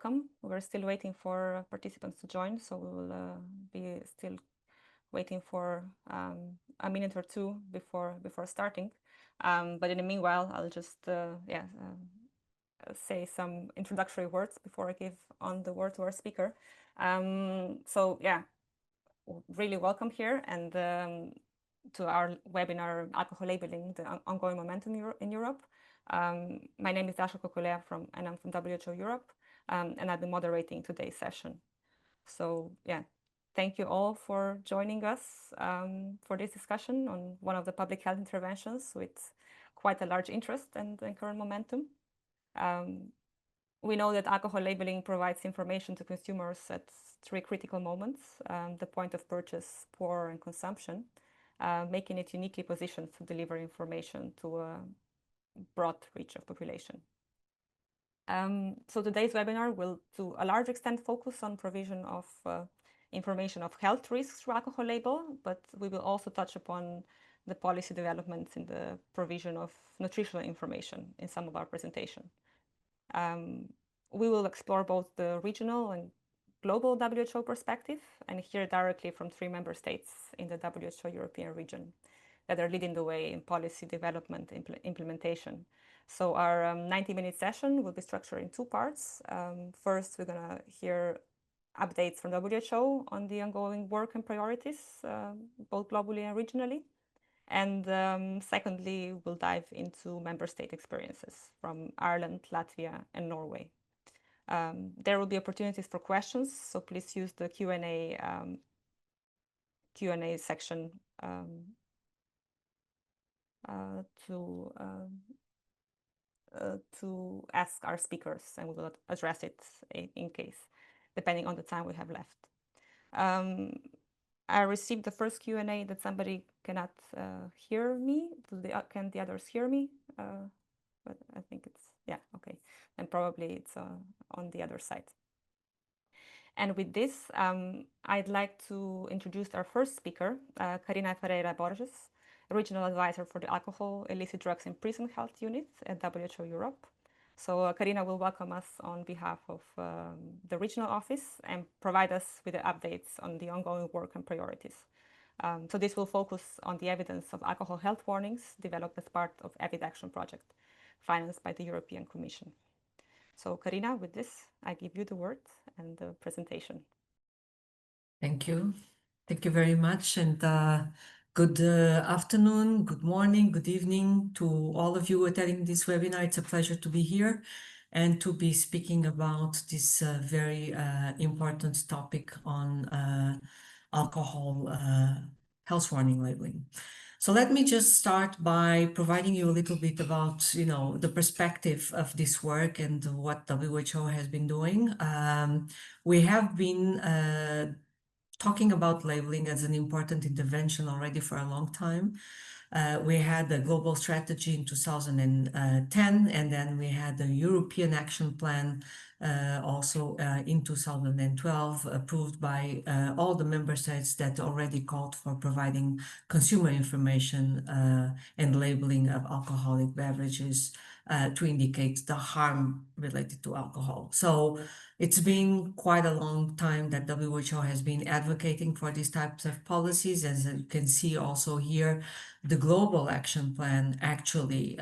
welcome. We're still waiting for participants to join, so we will be still waiting for a minute or two before starting. But in the meanwhile, I'll just say some introductory words before I give on the word to our speaker. Really welcome here, and to our webinar, Alcohol Labeling, the Ongoing Momentum in Europe. My name is Dasha Kokolea and I'm from WHO Europe, and I'll be moderating today's session. So yeah, thank you all for joining us for this discussion on one of the public health interventions with quite a large interest and current momentum. We know that alcohol labeling provides information to consumers at three critical moments: the point of purchase, pour, and consumption, making it uniquely positioned to deliver information to a broad reach of population. So today's webinar will, to a large extent, focus on provision of information of health risks through alcohol label, but we will also touch upon the policy developments in the provision of nutritional information in some of our presentation. We will explore both the regional and global WHO perspective and hear directly from 3 member states in the WHO European region that are leading the way in policy development implementation. So our 90-minute session will be structured in 2 parts. First, we're going to hear updates from WHO on the ongoing work and priorities, both globally and regionally. And secondly, we'll dive into member state experiences from Ireland, Latvia, and Norway. There will be opportunities for questions, so please use the Q&A section to ask our speakers, and we will address it in case, depending on the time we have left. I received the first Q&A that somebody cannot hear me. Can the others hear me? But I think it's, yeah, okay. And probably it's on the other side. And with this, I'd like to introduce our first speaker, Karina Ferreira Borges, Regional Advisor for the Alcohol, Illicit Drugs and Prison Health Unit at WHO Europe. So Karina will welcome us on behalf of the regional office and provide us with the updates on the ongoing work and priorities. So this will focus on the evidence of alcohol health warnings developed as part of EVID Action Project, financed by the European Commission. So Karina, with this, I give you the word and the presentation. Thank you. Thank you very much. And good afternoon, good morning, good evening to all of you attending this webinar. It's a pleasure to be here and to be speaking about this very important topic on alcohol health warning labeling. So let me just start by providing you a little bit about, the perspective of this work and what WHO has been doing. We have been talking about labeling as an important intervention already for a long time. We had a global strategy in 2010, and then we had the European Action Plan also in 2012, approved by all the member states that already called for providing consumer information and labeling of alcoholic beverages to indicate the harm related to alcohol. So it's been quite a long time that WHO has been advocating for these types of policies. As you can see also here, the Global Action Plan actually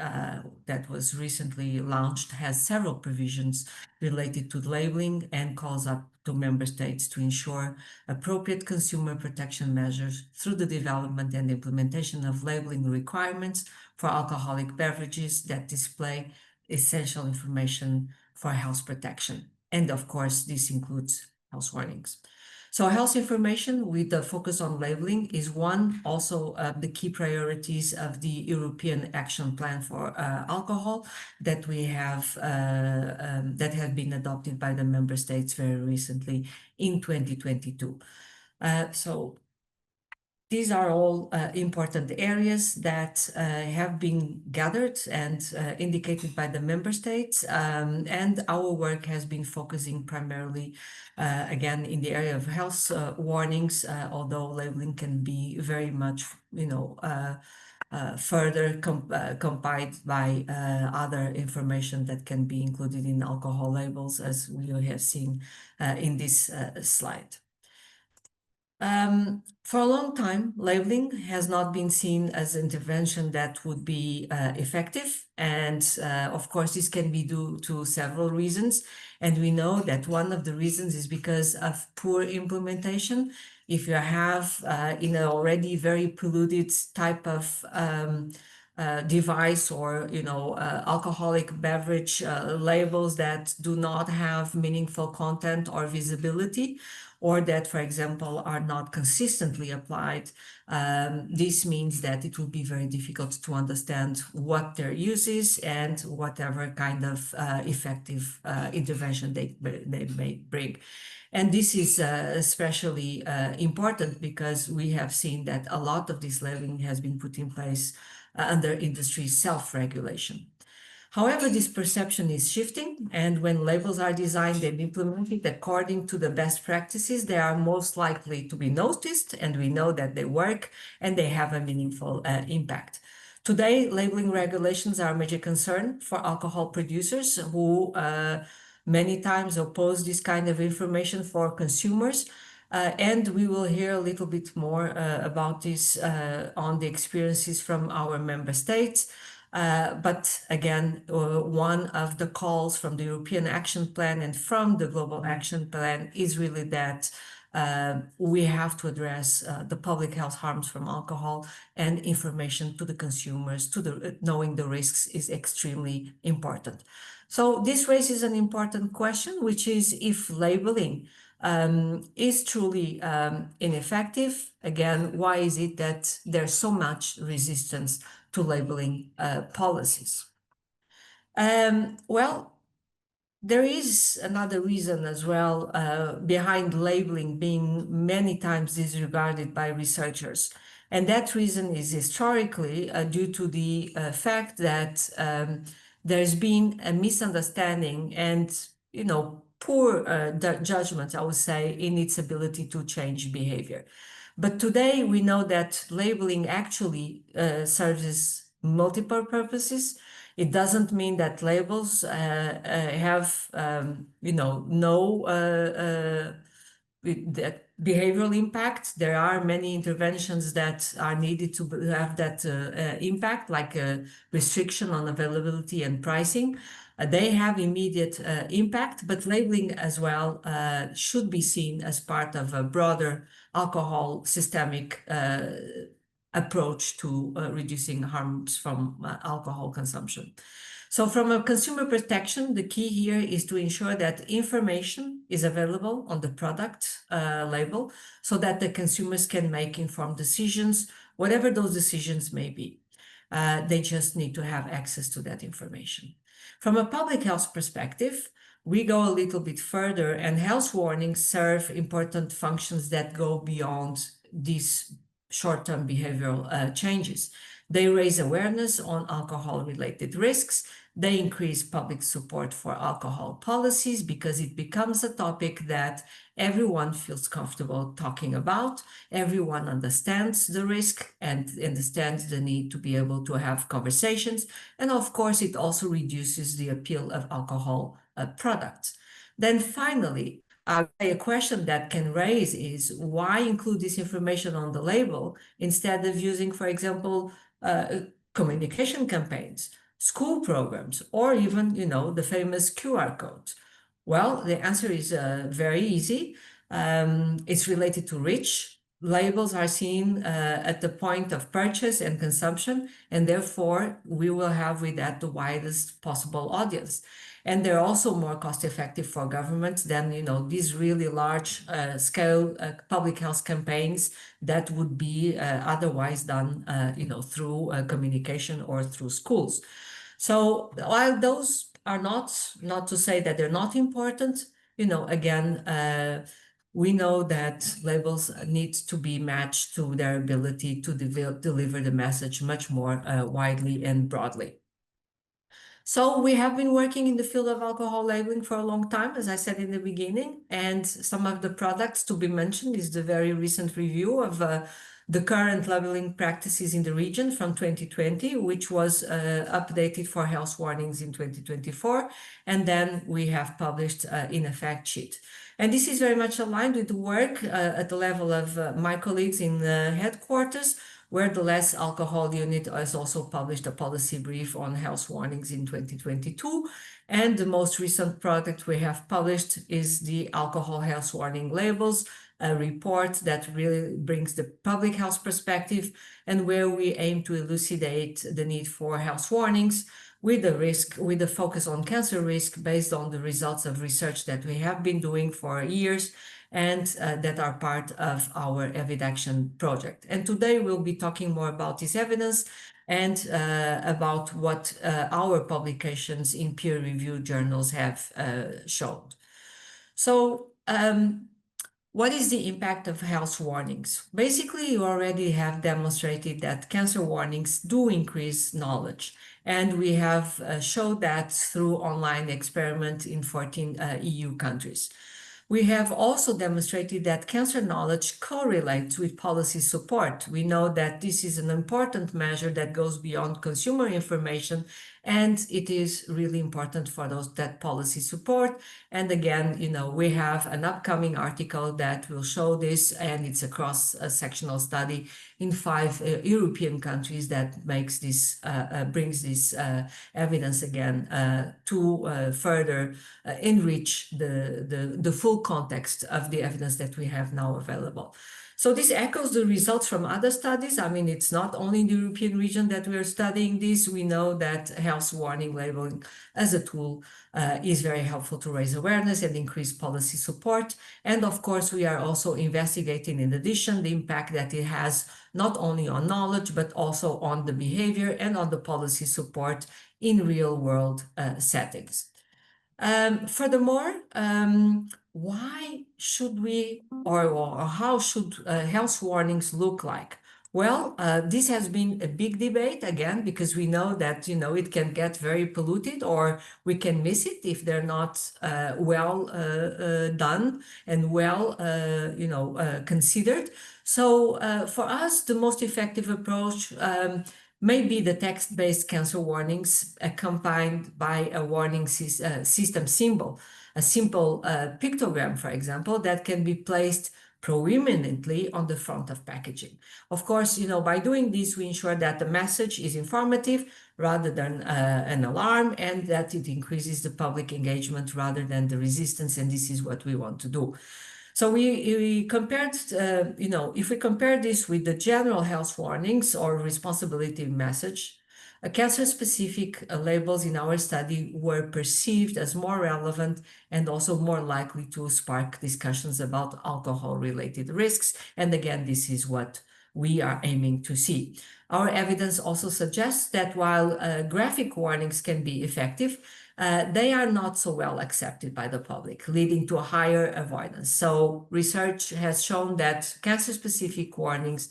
that was recently launched has several provisions related to labeling and calls up to member states to ensure appropriate consumer protection measures through the development and implementation of labeling requirements for alcoholic beverages that display essential information for health protection. And of course, this includes health warnings. So health information with the focus on labeling is one also of the key priorities of the European Action Plan for alcohol that we have that have been adopted by the member states very recently in 2022. So these are all important areas that have been gathered and indicated by the member states. And our work has been focusing primarily, again, in the area of health warnings, although labeling can be very much, further compiled by other information that can be included in alcohol labels, as we have seen in this slide. For a long time, labeling has not been seen as intervention that would be effective. And of course, this can be due to several reasons. And we know that one of the reasons is because of poor implementation. If you have in an already very polluted type of device or alcoholic beverage labels that do not have meaningful content or visibility, or that, for example, are not consistently applied, this means that it will be very difficult to understand what their use is and whatever kind of effective intervention they may bring. And this is especially important because we have seen that a lot of this labeling has been put in place under industry self-regulation. However, this perception is shifting, and when labels are designed and implemented according to the best practices, they are most likely to be noticed, and we know that they work and they have a meaningful impact. Today, labeling regulations are a major concern for alcohol producers who many times oppose this kind of information for consumers. And we will hear a little bit more about this on the experiences from our member states. But again, one of the calls from the European Action Plan and from the Global Action Plan is really that we have to address the public health harms from alcohol, and information to the consumers, knowing the risks is extremely important. So this raises an important question, which is if labeling is truly ineffective. Again, why is it that there's so much resistance to labeling policies? Well, there is another reason as well behind labeling being many times disregarded by researchers. And that reason is historically due to the fact that there's been a misunderstanding and, poor judgment, I would say, in its ability to change behavior. But today we know that labeling actually serves multiple purposes. It doesn't mean that labels have, no that behavioral impact. There are many interventions that are needed to have that impact, like restriction on availability and pricing. They have immediate impact, but labeling as well should be seen as part of a broader alcohol systemic approach to reducing harms from alcohol consumption. So from a consumer protection, the key here is to ensure that information is available on the product label so that the consumers can make informed decisions, whatever those decisions may be. They just need to have access to that information. From a public health perspective, we go a little bit further, and health warnings serve important functions that go beyond these short-term behavioral changes. They raise awareness on alcohol-related risks. They increase public support for alcohol policies because it becomes a topic that everyone feels comfortable talking about. Everyone understands the risk and understands the need to be able to have conversations. And of course, it also reduces the appeal of alcohol products. Then finally, a question that can raise is why include this information on the label instead of using, for example, communication campaigns, school programs, or even, the famous QR codes? Well, the answer is very easy. It's related to reach. Labels are seen at the point of purchase and consumption, and therefore we will have with that the widest possible audience. And they're also more cost effective for governments than, these really large scale public health campaigns that would be otherwise done, through communication or through schools. So while those are not to say that they're not important, again, we know that labels need to be matched to their ability to deliver the message much more widely and broadly. So we have been working in the field of alcohol labeling for a long time, as I said in the beginning, and some of the products to be mentioned is the very recent review of the current labeling practices in the region from 2020, which was updated for health warnings in 2024, and then we have published in a fact sheet. And this is very much aligned with the work at the level of my colleagues in the headquarters, where the Less Alcohol Unit has also published a policy brief on health warnings in 2022. And the most recent product we have published is the Alcohol Health Warning Labels, a report that really brings the public health perspective and where we aim to elucidate the need for health warnings with the focus on cancer risk based on the results of research that we have been doing for years and that are part of our Evidaction project. And today we'll be talking more about this evidence and about what our publications in peer-reviewed journals have shown. So what is the impact of health warnings? Basically, you already have demonstrated that cancer warnings do increase knowledge. And we have showed that through online experiment in 14 EU countries. We have also demonstrated that cancer knowledge correlates with policy support. We know that this is an important measure that goes beyond consumer information, and it is really important for that policy support. And again, we have an upcoming article that will show this, and it's a cross-sectional study in 5 European countries that brings this evidence again to further enrich the full context of the evidence that we have now available. So this echoes the results from other studies. I mean, it's not only in the European region that we are studying this. We know that health warning labeling as a tool is very helpful to raise awareness and increase policy support. And of course, we are also investigating, in addition, the impact that it has not only on knowledge, but also on the behavior and on the policy support in real-world settings. Furthermore, why should we or how should health warnings look like? Well, this has been a big debate again, because we know that, it can get very polluted or we can miss it if they're not well done and well, considered. So for us, the most effective approach may be the text-based cancer warnings accompanied by a warning system symbol, a simple pictogram, for example, that can be placed proeminently on the front of packaging. Of course, by doing this, we ensure that the message is informative rather than an alarm, and that it increases the public engagement rather than the resistance, and this is what we want to do. So we compared, if we compare this with the general health warnings or responsibility message, cancer-specific labels in our study were perceived as more relevant and also more likely to spark discussions about alcohol-related risks. And again, this is what we are aiming to see. Our evidence also suggests that while graphic warnings can be effective, they are not so well accepted by the public, leading to a higher avoidance. So research has shown that cancer-specific warnings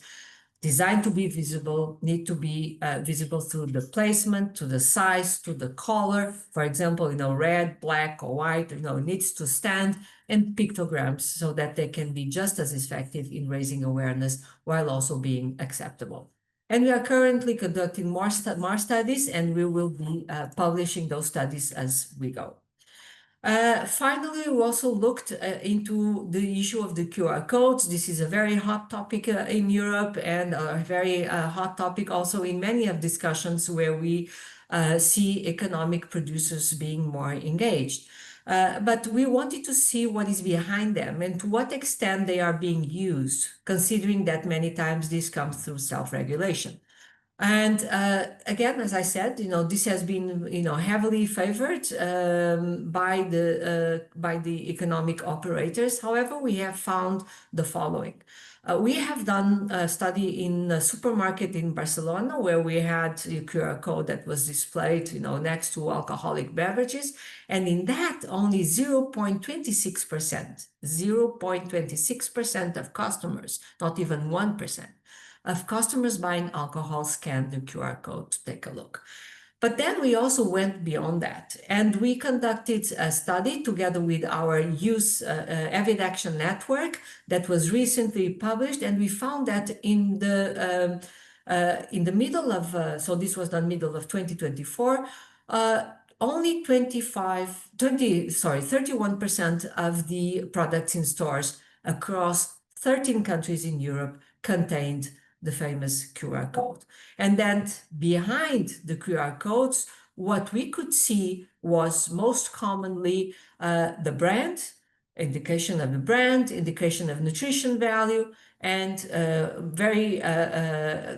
designed to be visible need to be visible through the placement, to the size, to the color. For example, red, black, or white, it needs to stand, and pictograms so that they can be just as effective in raising awareness while also being acceptable. And we are currently conducting more studies, and we will be publishing those studies as we go. Finally, we also looked into the issue of the QR codes. This is a very hot topic in Europe, and a very hot topic also in many of discussions where we see economic producers being more engaged. But we wanted to see what is behind them and to what extent they are being used, considering that many times this comes through self-regulation. And again, as I said, this has been, heavily favored by the economic operators. However, we have found the following. We have done a study in a supermarket in Barcelona where we had a QR code that was displayed, next to alcoholic beverages. And in that, only 0.26% of customers, not even 1%, of customers buying alcohol scanned the QR code to take a look. But then we also went beyond that, and we conducted a study together with our youth Avid Action Network that was recently published, and we found that in the middle of, so this was the middle of 2024, only 31% of the products in stores across 13 countries in Europe contained the famous QR code. And then behind the QR codes, what we could see was most commonly the brand, indication of the brand, indication of nutrition value, and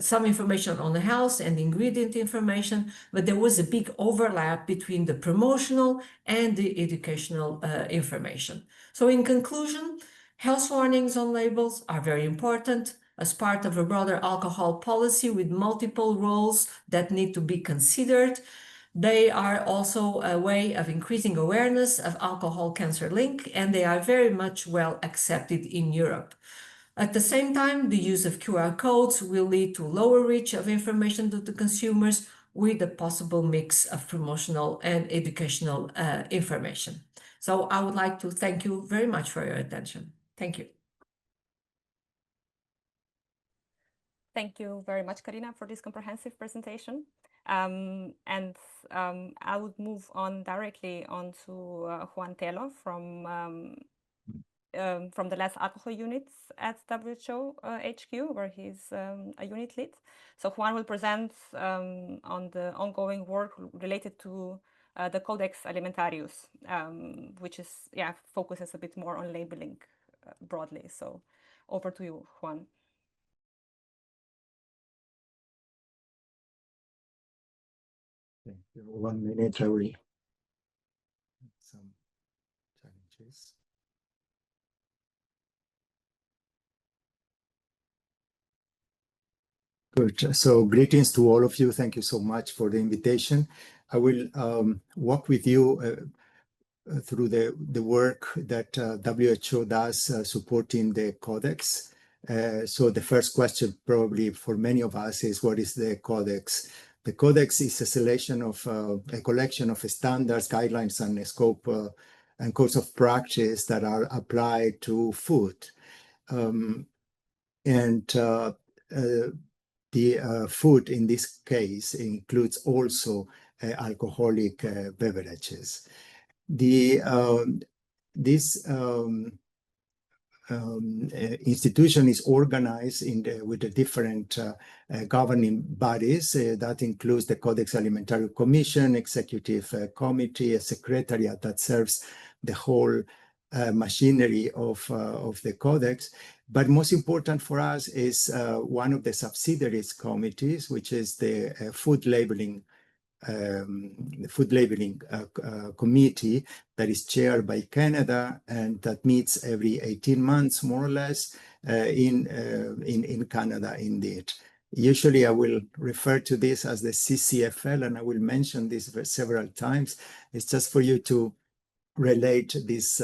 some information on the health and ingredient information, but there was a big overlap between the promotional and the educational information. So in conclusion, health warnings on labels are very important as part of a broader alcohol policy with multiple roles that need to be considered. They are also a way of increasing awareness of alcohol cancer link, and they are very much well accepted in Europe. At the same time, the use of QR codes will lead to lower reach of information to the consumers with a possible mix of promotional and educational information. So I would like to thank you very much for your attention. Thank you. Thank you very much, Karina, for this comprehensive presentation. I would move on directly on to Juan Telo from the less alcohol units at WHO HQ, where he's a unit lead. So Juan will present on the ongoing work related to the Codex Alimentarius, which focuses a bit more on labeling broadly. So over to you, Juan. Thank you. 1 minute, I will have some challenges. Good. So greetings to all of you. Thank you so much for the invitation. I will walk with you through the work that WHO does supporting the Codex. So the first question probably for many of us is, what is the Codex? The Codex is a selection of a collection of standards, guidelines, and scope and codes of practice that are applied to food. The food in this case includes also alcoholic beverages. This institution is organized with the different governing bodies. That includes the Codex Alimentarius Commission, Executive Committee, a secretariat that serves the whole machinery of the Codex. But most important for us is one of the subsidiaries committees, which is the food labeling committee that is chaired by Canada and that meets every 18 months, more or less, in Canada, indeed. Usually I will refer to this as the CCFL, and I will mention this several times. It's just for you to relate these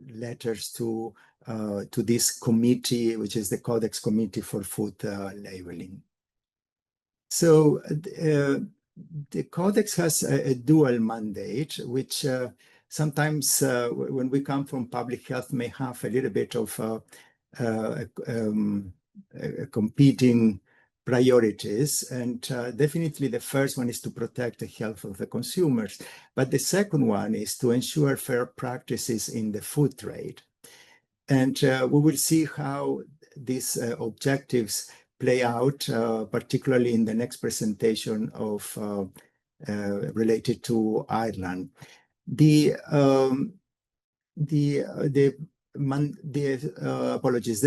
letters to this committee, which is the Codex Committee for Food Labeling. So the Codex has a dual mandate, which sometimes when we come from public health may have a little bit of competing priorities. And definitely the first one is to protect the health of the consumers. But the second one is to ensure fair practices in the food trade. And we will see how these objectives play out, particularly in the next presentation of related to Ireland. The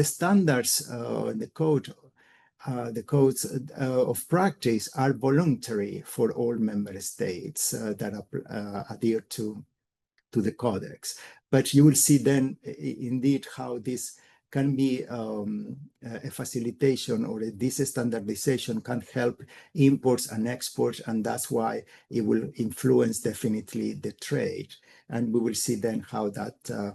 standards, the codes of practice are voluntary for all member states that adhere to the Codex. But you will see then indeed how these can be a facilitation, or this standardization can help imports and exports, and that's why it will influence definitely the trade. And we will see then how that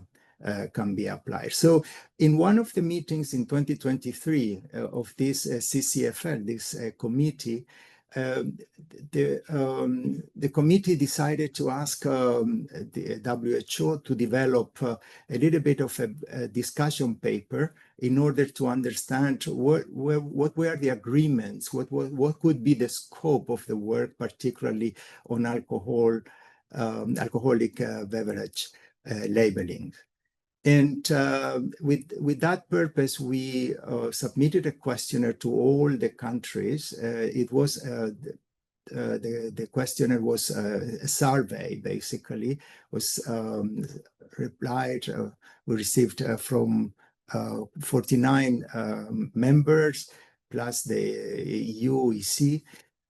can be applied. So in one of the meetings in 2023 of this CCFL, this committee, the committee decided to ask the WHO to develop a little bit of a discussion paper in order to understand what were the agreements, what could be the scope of the work, particularly on alcoholic beverage labeling. And with that purpose, we submitted a questionnaire to all the countries. It was the questionnaire was a survey, basically, was replied. We received from 49 members, plus the EU, EC,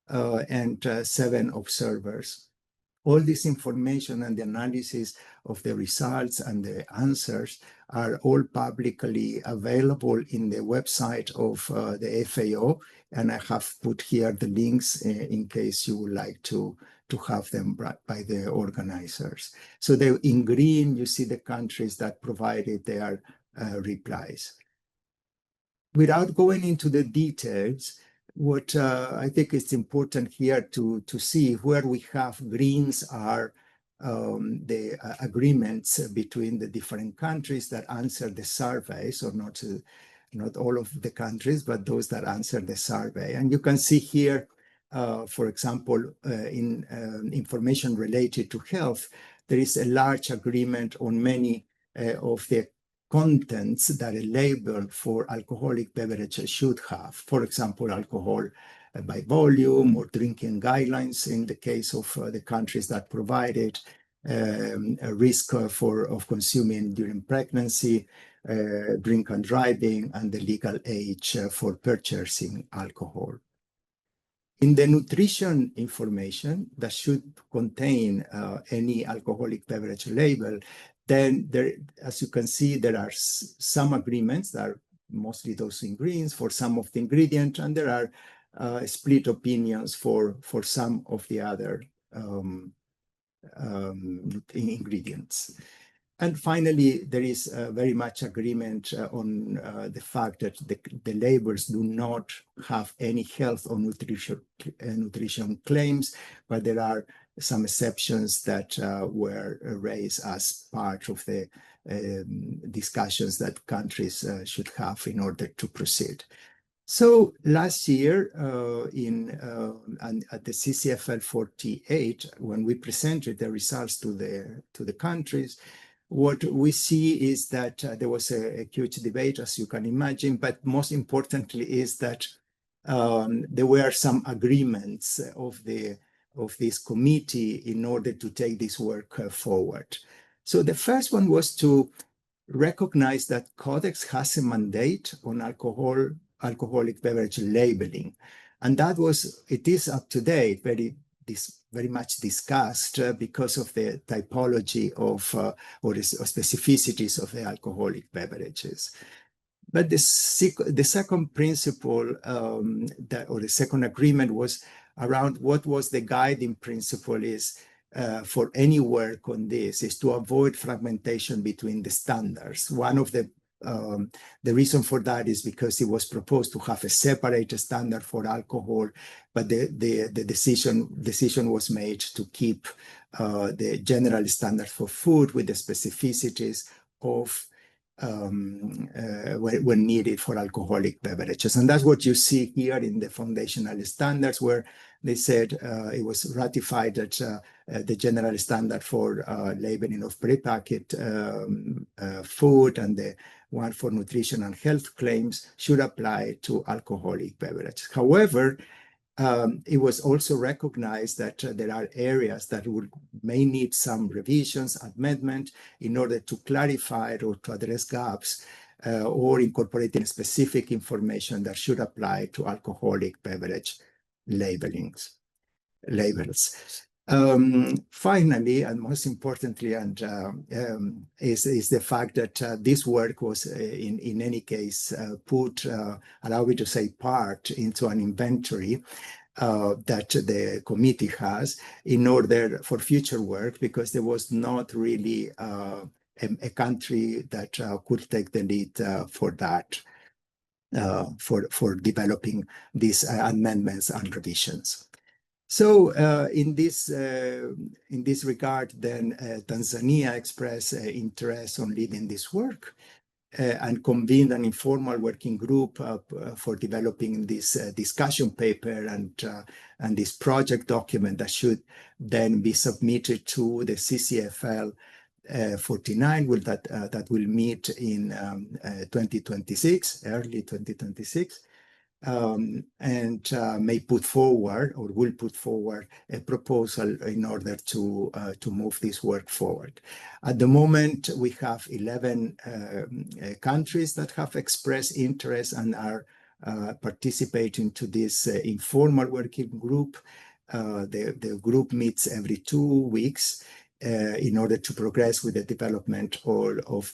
and 7 observers. All this information and the analysis of the results and the answers are all publicly available in the website of the FAO, and I have put here the links in case you would like to have them by the organizers. So in green, you see the countries that provided their replies. Without going into the details, what I think is important here to see where we have greens are the agreements between the different countries that answer the survey. So not all of the countries, but those that answer the survey. And you can see here, for example, in information related to health, there is a large agreement on many of the contents that a label for alcoholic beverages should have. For example, alcohol by volume, or drinking guidelines in the case of the countries that provide it, a risk of consuming during pregnancy, drink and driving, and the legal age for purchasing alcohol. In the nutrition information that should contain any alcoholic beverage label, then there, as you can see, there are some agreements that are mostly those in greens for some of the ingredients, and there are split opinions for some of the other ingredients. And finally, there is very much agreement on the fact that the labels do not have any health or nutrition claims, but there are some exceptions that were raised as part of the discussions that countries should have in order to proceed. So last year at the CCFL 48, when we presented the results to the countries, what we see is that there was a huge debate, as you can imagine, but most importantly is that there were some agreements of this committee in order to take this work forward. So the first one was to recognize that Codex has a mandate on alcoholic beverage labeling, and it is up to date, very much discussed because of the typology or the specificities of the alcoholic beverages. But the second principle or the second agreement was around what was the guiding principle is for any work on this is to avoid fragmentation between the standards. One of the reason for that is because it was proposed to have a separate standard for alcohol, but the decision was made to keep the general standard for food with the specificities of when needed for alcoholic beverages. And that's what you see here in the foundational standards, where they said it was ratified that the general standard for labeling of prepackaged food and the one for nutrition and health claims should apply to alcoholic beverages. However, it was also recognized that there are areas that may need some revisions, amendment, in order to clarify or to address gaps or incorporating specific information that should apply to alcoholic beverage labels. Finally, and most importantly, is the fact that this work was, in any case, allow me to say, part into an inventory that the committee has in order for future work, because there was not really a country that could take the lead for that, for developing these amendments and revisions. So in this regard, then Tanzania expressed interest on leading this work and convened an informal working group for developing this discussion paper and this project document that should then be submitted to the CCFL 49 that will meet in 2026, early 2026. And may put forward, or will put forward, a proposal in order to move this work forward. At the moment, we have 11 countries that have expressed interest and are participating to this informal working group. The group meets every 2 weeks in order to progress with the development of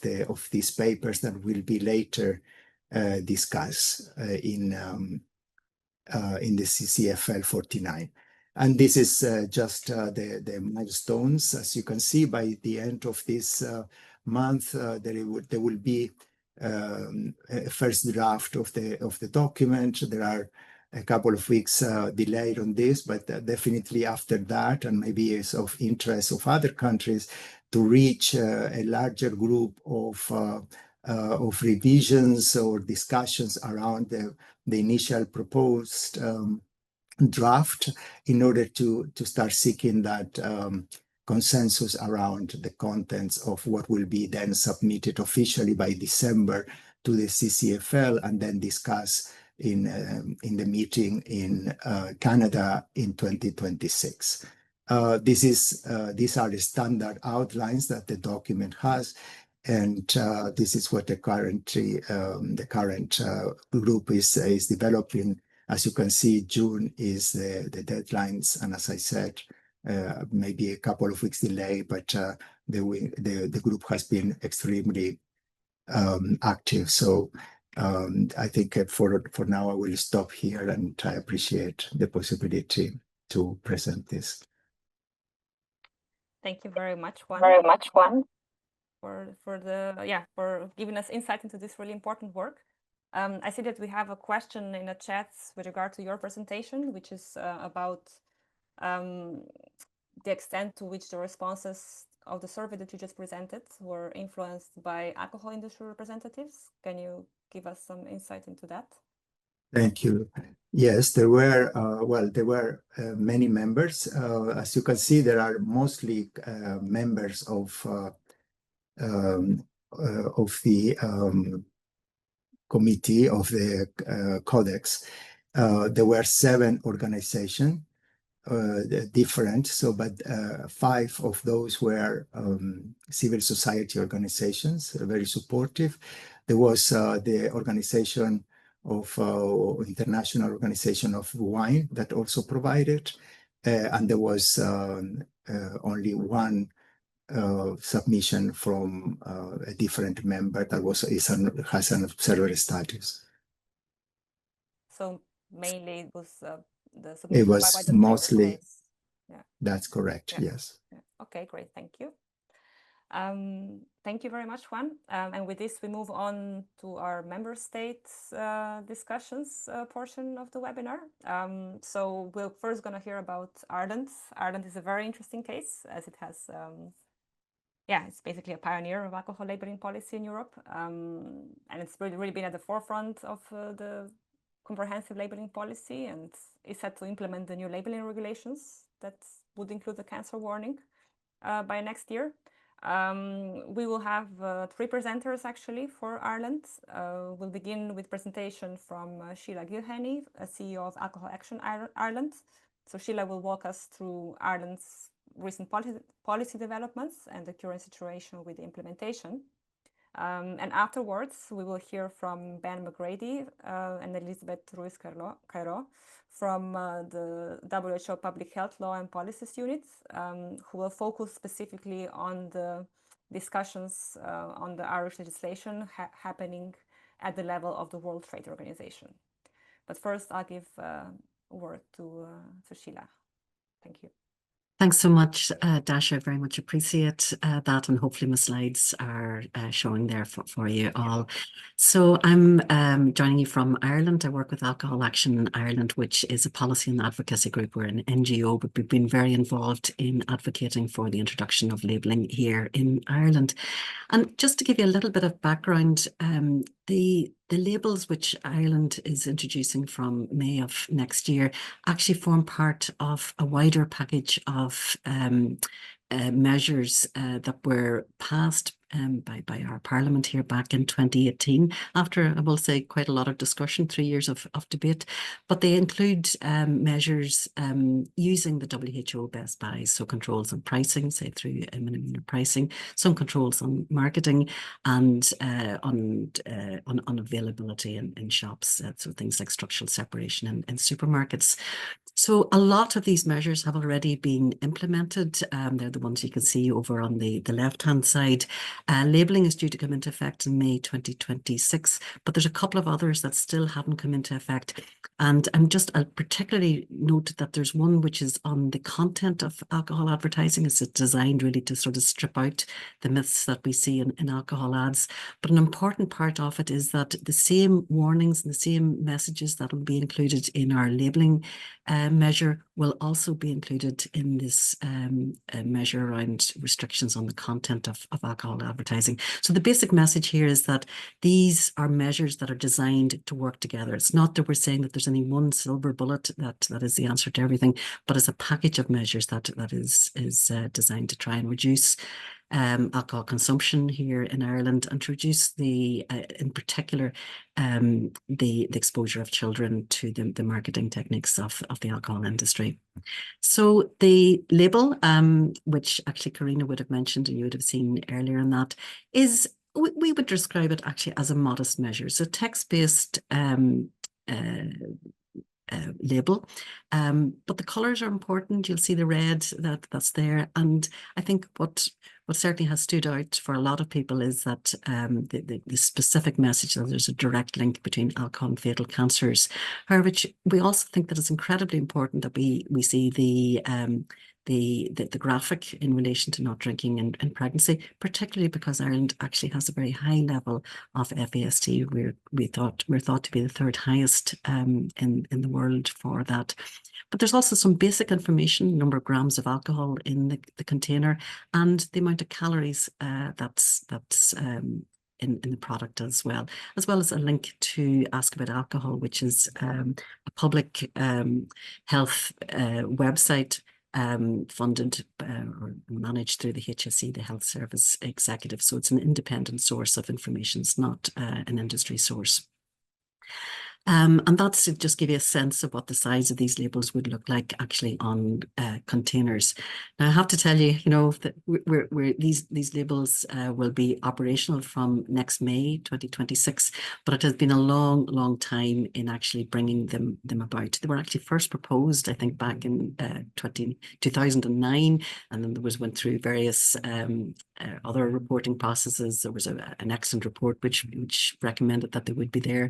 these papers that will be later discussed in the CCFL 49. And this is just the milestones. As you can see, by the end of this month, there will be a first draft of the document. There are a couple of weeks delayed on this, but definitely after that, and maybe it's of interest of other countries to reach a larger group of revisions or discussions around the initial proposed draft, in order to start seeking that consensus around the contents of what will be then submitted officially by December to the CCFL, and then discuss in the meeting in Canada in 2026. These are the standard outlines that the document has. And this is what the current group is developing. As you can see, June is the deadlines, and as I said, maybe a couple of weeks delay, but the group has been extremely active. So I think for now I will stop here, and I appreciate the possibility to present this. Thank you very much, Juan. For giving us insight into this really important work. I see that we have a question in the chat with regard to your presentation, which is about the extent to which the responses of the survey that you just presented were influenced by alcohol industry representatives. Can you give us some insight into that? Thank you. Yes, there were many members. As you can see, there are mostly members of the committee of the Codex. There were 7 organizations, different. So, but 5 of those were civil society organizations, very supportive. There was the organization of International Organization of Wine that also provided, and there was only one submission from a different member that has an observer status. So mainly it was the submission. It was mostly. Yeah. That's correct. Yeah. Yes. Yeah. Okay, great. Thank you. Thank you very much, Juan. And with this, we move on to our member states discussions portion of the webinar. So we're first going to hear about Ireland. Ireland is a very interesting case, as it has, it's basically a pioneer of alcohol labeling policy in Europe. And it's really been at the forefront of the comprehensive labeling policy, and is set to implement the new labeling regulations that would include the cancer warning by next year. We will have 3 presenters actually for Ireland. We'll begin with presentation from Sheila Gilhenny, CEO of Alcohol Action Ireland. So Sheila will walk us through Ireland's recent policy developments and the current situation with the implementation. And afterwards, we will hear from Ben McGrady and Elizabeth Ruiz-Cairo from the WHO Public Health Law and Policies Unit, who will focus specifically on the discussions on the Irish legislation happening at the level of the World Trade Organization. But first, I'll give a word to Sheila. Thank you. Thanks so much, Dasha. Very much appreciate that, and hopefully my slides are showing there for you all. So I'm joining you from Ireland. I work with Alcohol Action Ireland, which is a policy and advocacy group. We're an NGO, but we've been very involved in advocating for the introduction of labelling here in Ireland. And just to give you a little bit of background, the labels which Ireland is introducing from May of next year actually form part of a wider package of measures that were passed by our Parliament here back in 2018, after, I will say, quite a lot of discussion, 3 years of debate. But they include measures using the WHO best buys, so controls on pricing, say through minimum unit pricing, some controls on marketing, and on availability in shops, so things like structural separation in supermarkets. So a lot of these measures have already been implemented. They're the ones you can see over on the left-hand side. Labelling is due to come into effect in May 2026, but there's a couple of others that still haven't come into effect. And I'll particularly note that there's one which is on the content of alcohol advertising. It's designed really to sort of strip out the myths that we see in alcohol ads. But an important part of it is that the same warnings and the same messages that will be included in our labelling measure will also be included in this measure around restrictions on the content of alcohol advertising. So the basic message here is that these are measures that are designed to work together. It's not that we're saying that there's any one silver bullet that is the answer to everything, but it's a package of measures that is designed to try and reduce alcohol consumption here in Ireland and to reduce in particular, the exposure of children to the marketing techniques of the alcohol industry. So the label, which actually Karina would have mentioned and you would have seen earlier in that, is, we would describe it actually as a modest measure. So text-based label, but the colours are important. You'll see the red that's there, and I think what certainly has stood out for a lot of people is that the specific message that there's a direct link between alcohol and fatal cancers. However, we also think that it's incredibly important that we see the graphic in relation to not drinking in pregnancy, particularly because Ireland actually has a very high level of FAST. We're thought to be the third highest in the world for that. But there's also some basic information, number of grams of alcohol in the container, and the amount of calories that's in the product as well as a link to Ask About Alcohol, which is a public health website funded or managed through the HSE, the Health Service Executive. So it's an independent source of information. It's not an industry source. And that's to just give you a sense of what the size of these labels would look like actually on containers. Now, I have to tell you, that these labels will be operational from next May 2026, but it has been a long, long time in actually bringing them about. They were actually first proposed, I think, back in 2009, and then went through various other reporting processes. There was an excellent report which recommended that they would be there.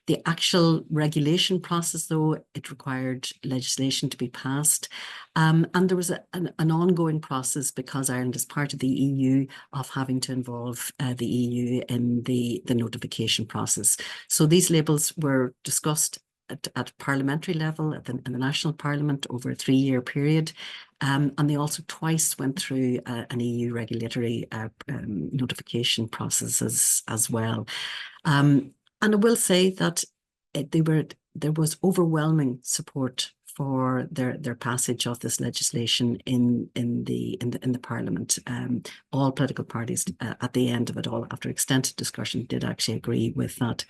The actual regulation process, though, it required legislation to be passed. And there was an ongoing process, because Ireland is part of the EU, of having to involve the EU in the notification process. So these labels were discussed at parliamentary level in the National Parliament over a 3-year period. And they also twice went through an EU regulatory notification process as well. And I will say that there was overwhelming support for their passage of this legislation in the Parliament. All political parties at the end of it all, after extensive discussion, did actually agree with that.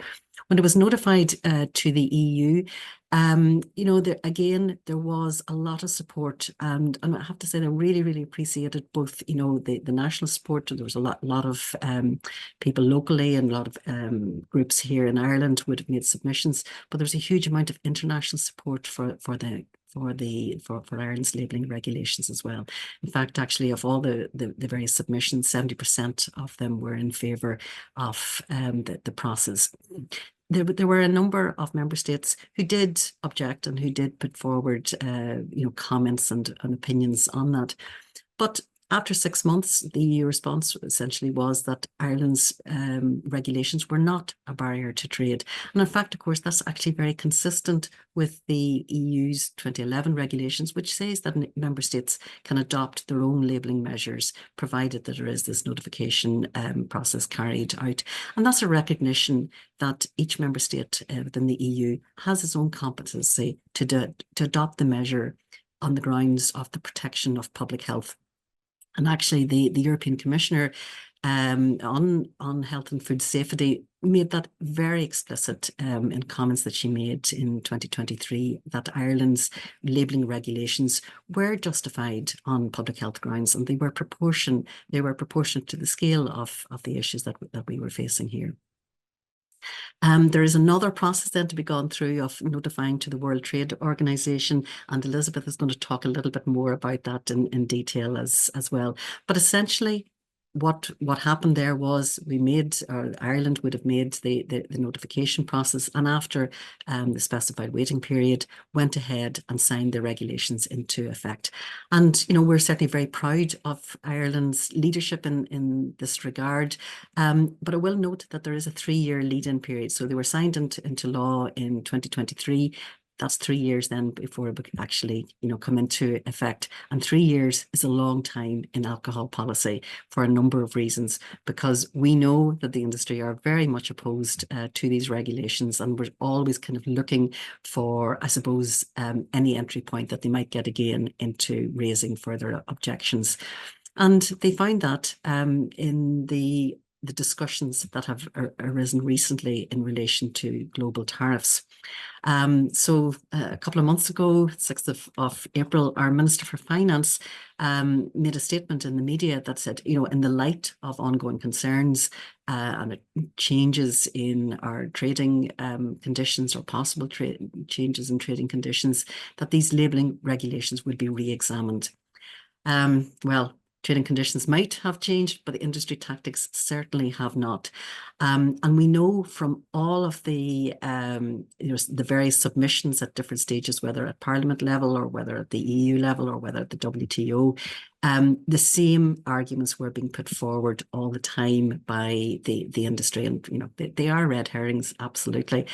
When it was notified to the EU, there was a lot of support, and I have to say I really, really appreciated both, the national support. There was a lot of people locally, and a lot of groups here in Ireland would have made submissions, but there was a huge amount of international support for Ireland's labelling regulations as well. In fact, actually, of all the various submissions, 70% of them were in favour of the process. There were a number of member states who did object and who did put forward, comments and opinions on that. But after 6 months, the EU response essentially was that Ireland's regulations were not a barrier to trade. And in fact, of course, that's actually very consistent with the EU's 2011 regulations, which says that member states can adopt their own labelling measures, provided that there is this notification process carried out. And that's a recognition that each member state within the EU has its own competency to adopt the measure on the grounds of the protection of public health. And actually, the European Commissioner on health and food safety made that very explicit in comments that she made in 2023, that Ireland's labelling regulations were justified on public health grounds, and they were proportionate to the scale of the issues that we were facing here. There is another process then to be gone through of notifying to the World Trade Organization, and Elizabeth is going to talk a little bit more about that in detail as well. But essentially, what happened there was Ireland would have made the notification process, and after the specified waiting period, went ahead and signed the regulations into effect. And we're certainly very proud of Ireland's leadership in this regard. But I will note that there is a 3-year lead-in period. So they were signed into law in 2023. That's 3 years then before it would actually, come into effect. And 3 years is a long time in alcohol policy for a number of reasons, because we know that the industry are very much opposed to these regulations, and we're always kind of looking for, I suppose, any entry point that they might get again into raising further objections. And they found that in the discussions that have arisen recently in relation to global tariffs. So a couple of months ago, 6th of April, our Minister for Finance made a statement in the media that said, in the light of ongoing concerns and changes in our trading conditions, or possible changes in trading conditions, that these labelling regulations would be re-examined. Well, trading conditions might have changed, but the industry tactics certainly have not. And we know from all of the various submissions at different stages, whether at Parliament level or whether at the EU level or whether at the WTO, the same arguments were being put forward all the time by the industry. And, they are red herrings, absolutely.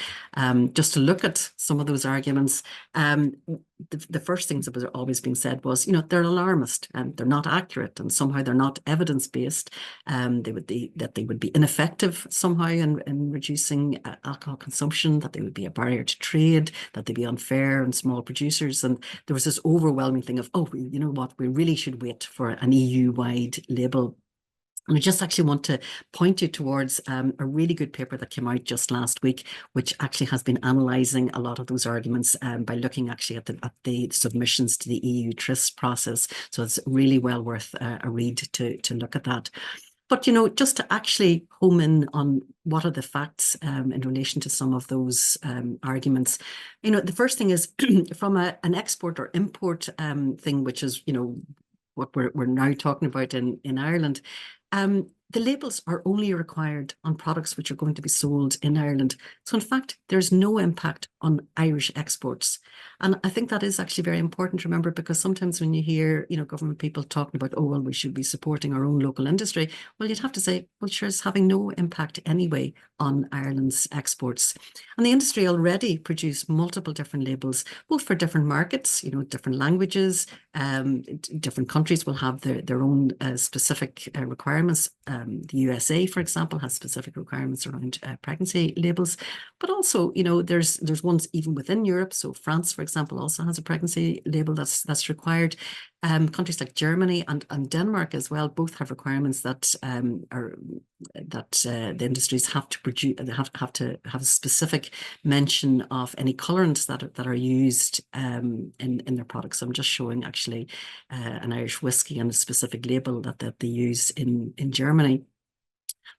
Just to look at some of those arguments, the first things that was always being said was, they're alarmist and they're not accurate, and somehow they're not evidence-based. They would be ineffective somehow in reducing alcohol consumption, that they would be a barrier to trade, that they'd be unfair on small producers. And there was this overwhelming thing of, you know what, we really should wait for an EU-wide label. And I just actually want to point you towards a really good paper that came out just last week, which actually has been analysing a lot of those arguments by looking actually at the submissions to the EU TRIS process. So it's really well worth a read to look at that. But, just to actually home in on what are the facts in relation to some of those arguments, the first thing is from an export or import thing, which is, what we're now talking about in Ireland. The labels are only required on products which are going to be sold in Ireland. So in fact, there's no impact on Irish exports. And I think that is actually very important to remember, because sometimes when you hear, government people talking about, oh, well, we should be supporting our own local industry, well, you'd have to say, well, sure, it's having no impact anyway on Ireland's exports. And the industry already produce multiple different labels, both for different markets, different languages. Different countries will have their own specific requirements the USA, for example, has specific requirements around pregnancy labels, but also, you know, there's ones even within Europe. So France, for example, also has a pregnancy label that's required. Countries like Germany and Denmark as well both have requirements that the industries have to produce, have to have a specific mention of any colorants that are used in their products. So I'm just showing actually an Irish whiskey and a specific label that they use in Germany.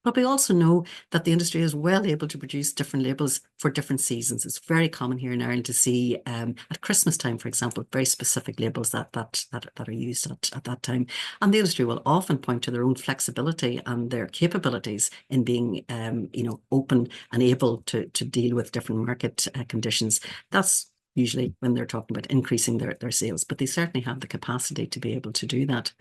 But we also know that the industry is well able to produce different labels for different seasons. It's very common here in Ireland to see at Christmas time, for example, very specific labels that are used at that time. And the industry will often point to their own flexibility and their capabilities in being, you know, open and able to deal with different market conditions. That's usually when they're talking about increasing their sales, but they certainly have the capacity to be able to do that.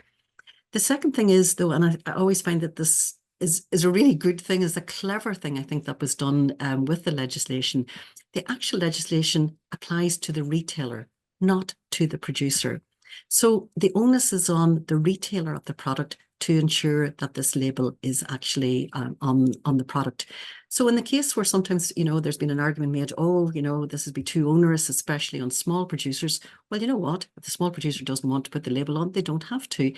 The second thing is, though, and I always find that this is a really good thing, is a clever thing, I think, that was done with the legislation. The actual legislation applies to the retailer, not to the producer. So the onus is on the retailer of the product to ensure that this label is actually on the product. So in the case where sometimes, you know, there's been an argument made, oh, you know, this would be too onerous, especially on small producers. Well, you know what? If the small producer doesn't want to put the label on, they don't have to.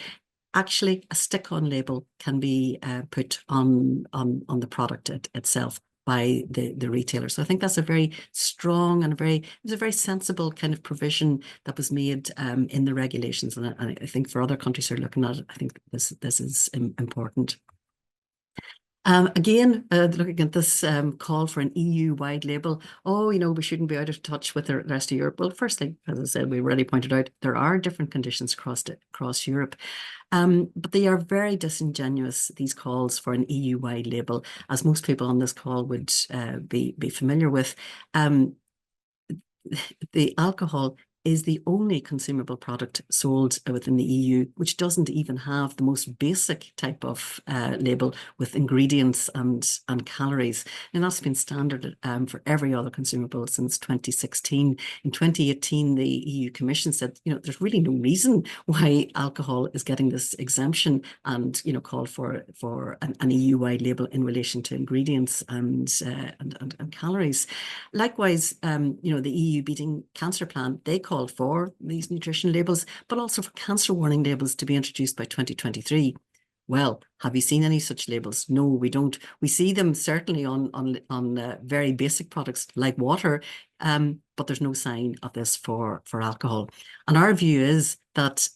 Actually, a stick-on label can be put on the product itself by the retailer. So I think that's a very strong and it was a very sensible kind of provision that was made in the regulations. And I think for other countries who are looking at it, I think this is important. Again, looking at this call for an EU-wide label, oh, you know, we shouldn't be out of touch with the rest of Europe. Well, firstly, as I said, we already pointed out, there are different conditions across Europe. But they are very disingenuous, these calls for an EU-wide label, as most people on this call would be familiar with. The alcohol is the only consumable product sold within the EU, which doesn't even have the most basic type of label with ingredients and calories. And that's been standard for every other consumable since 2016. In 2018, the EU Commission said, you know, there's really no reason why alcohol is getting this exemption, and, you know, called for an EU-wide label in relation to ingredients and calories. Likewise, you know, the EU Beating Cancer Plan, they called for these nutrition labels, but also for cancer warning labels to be introduced by 2023. Well, have you seen any such labels? No, we don't. We see them certainly on very basic products like water, but there's no sign of this for alcohol. And our view is that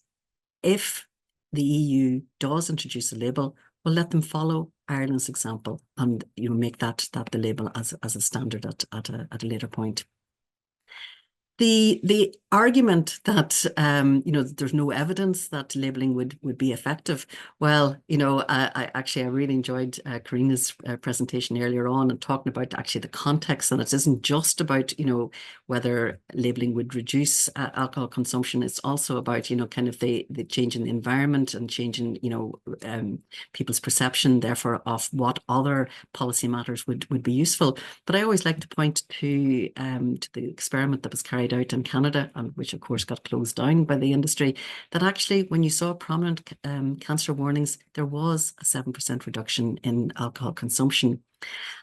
if the EU does introduce a label, we'll let them follow Ireland's example and, you know, make that the label as a standard at a later point. The argument that you know, there's no evidence that labelling would be effective. Well, you know, I really enjoyed Karina's presentation earlier on, and talking about actually the context, and it isn't just about, you know, whether labelling would reduce alcohol consumption. It's also about, you know, kind of the change in the environment and changing, you know, people's perception, therefore, of what other policy matters would be useful. But I always like to point to the experiment that was carried out in Canada, and which of course got closed down by the industry, that actually when you saw prominent cancer warnings, there was a 7% reduction in alcohol consumption.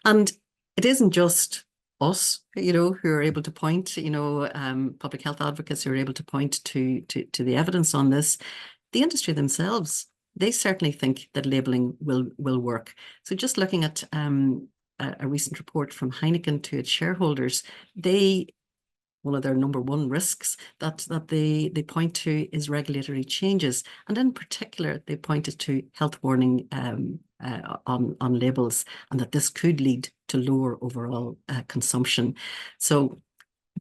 And it isn't just us, you know, who are able to point, you know, public health advocates who are able to point to the evidence on this. The industry themselves, they certainly think that labelling will work. So just looking at a recent report from Heineken to its shareholders, one of their number one risks that they point to is regulatory changes. And in particular, they pointed to health warning on labels, and that this could lead to lower overall consumption. So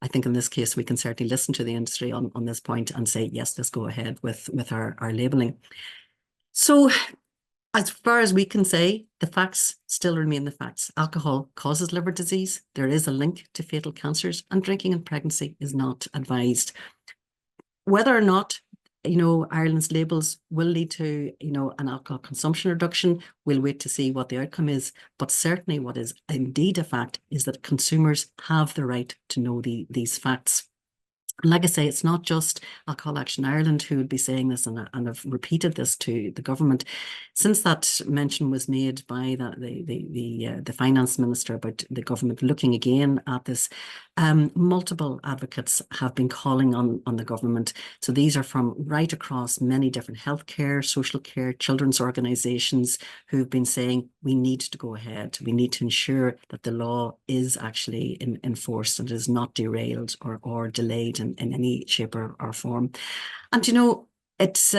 I think in this case, we can certainly listen to the industry on this point and say, yes, let's go ahead with our labelling. So as far as we can say, the facts still remain the facts. Alcohol causes liver disease. There is a link to fatal cancers, and drinking in pregnancy is not advised. Whether or not, you know, Ireland's labels will lead to, you know, an alcohol consumption reduction, we'll wait to see what the outcome is. But certainly what is indeed a fact is that consumers have the right to know these facts. And like I say, it's not just Alcohol Action Ireland who would be saying this, and have repeated this to the government. Since that mention was made by the finance minister about the government looking again at this, multiple advocates have been calling on the government. So these are from right across many different healthcare, social care, children's organisations who've been saying we need to go ahead. We need to ensure that the law is actually enforced and is not derailed or delayed in any shape or form. And, you know, it's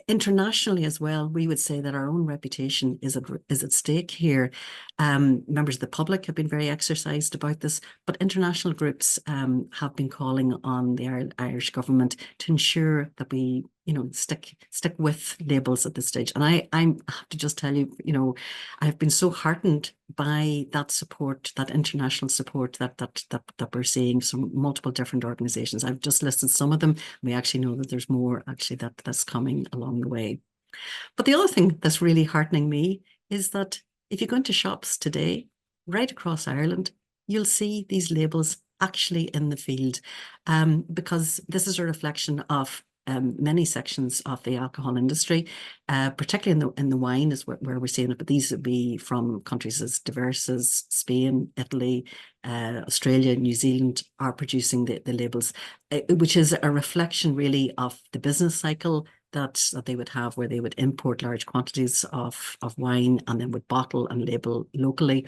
internationally as well, we would say that our own reputation is at stake here. Members of the public have been very exercised about this, but international groups have been calling on the Irish government to ensure that we, you know, stick with labels at this stage. And I have to just tell you, you know, I've been so heartened by that support, that international support that we're seeing from multiple different organizations. I've just listed some of them. We actually know that there's more actually that's coming along the way. But the other thing that's really heartening me is that if you go into shops today, right across Ireland, you'll see these labels actually in the field, because this is a reflection of many sections of the alcohol industry, particularly in the wine is where we're seeing it, but these would be from countries as diverse as Spain, Italy, Australia, New Zealand are producing the labels, which is a reflection really of the business cycle that they would have, where they would import large quantities of wine and then would bottle and label locally.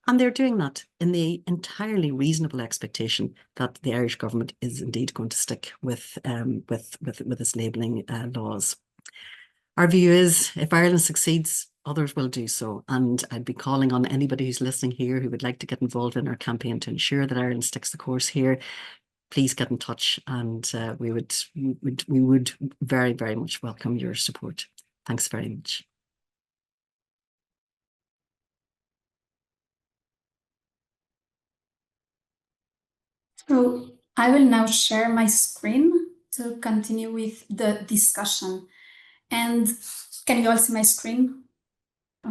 And they're doing that in the entirely reasonable expectation that the Irish government is indeed going to stick with its labelling laws. Our view is if Ireland succeeds, others will do so. And I'd be calling on anybody who's listening here who would like to get involved in our campaign to ensure that Ireland sticks the course here. Please get in touch, and we would very, very much welcome your support. Thanks very much. So I will now share my screen to continue with the discussion. And can you all see my screen?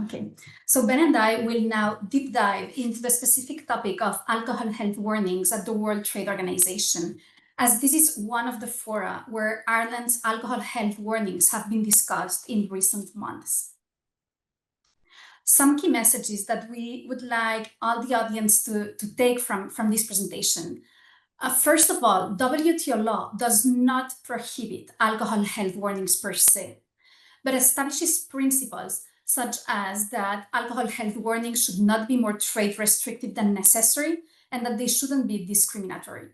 Okay, so Ben and I will now deep dive into the specific topic of alcohol health warnings at the World Trade Organization, as this is one of the fora where Ireland's alcohol health warnings have been discussed in recent months. Some key messages that we would like all the audience to take from this presentation. First of all, WTO law does not prohibit alcohol health warnings per se, but establishes principles such as that alcohol health warnings should not be more trade restrictive than necessary and that they shouldn't be discriminatory.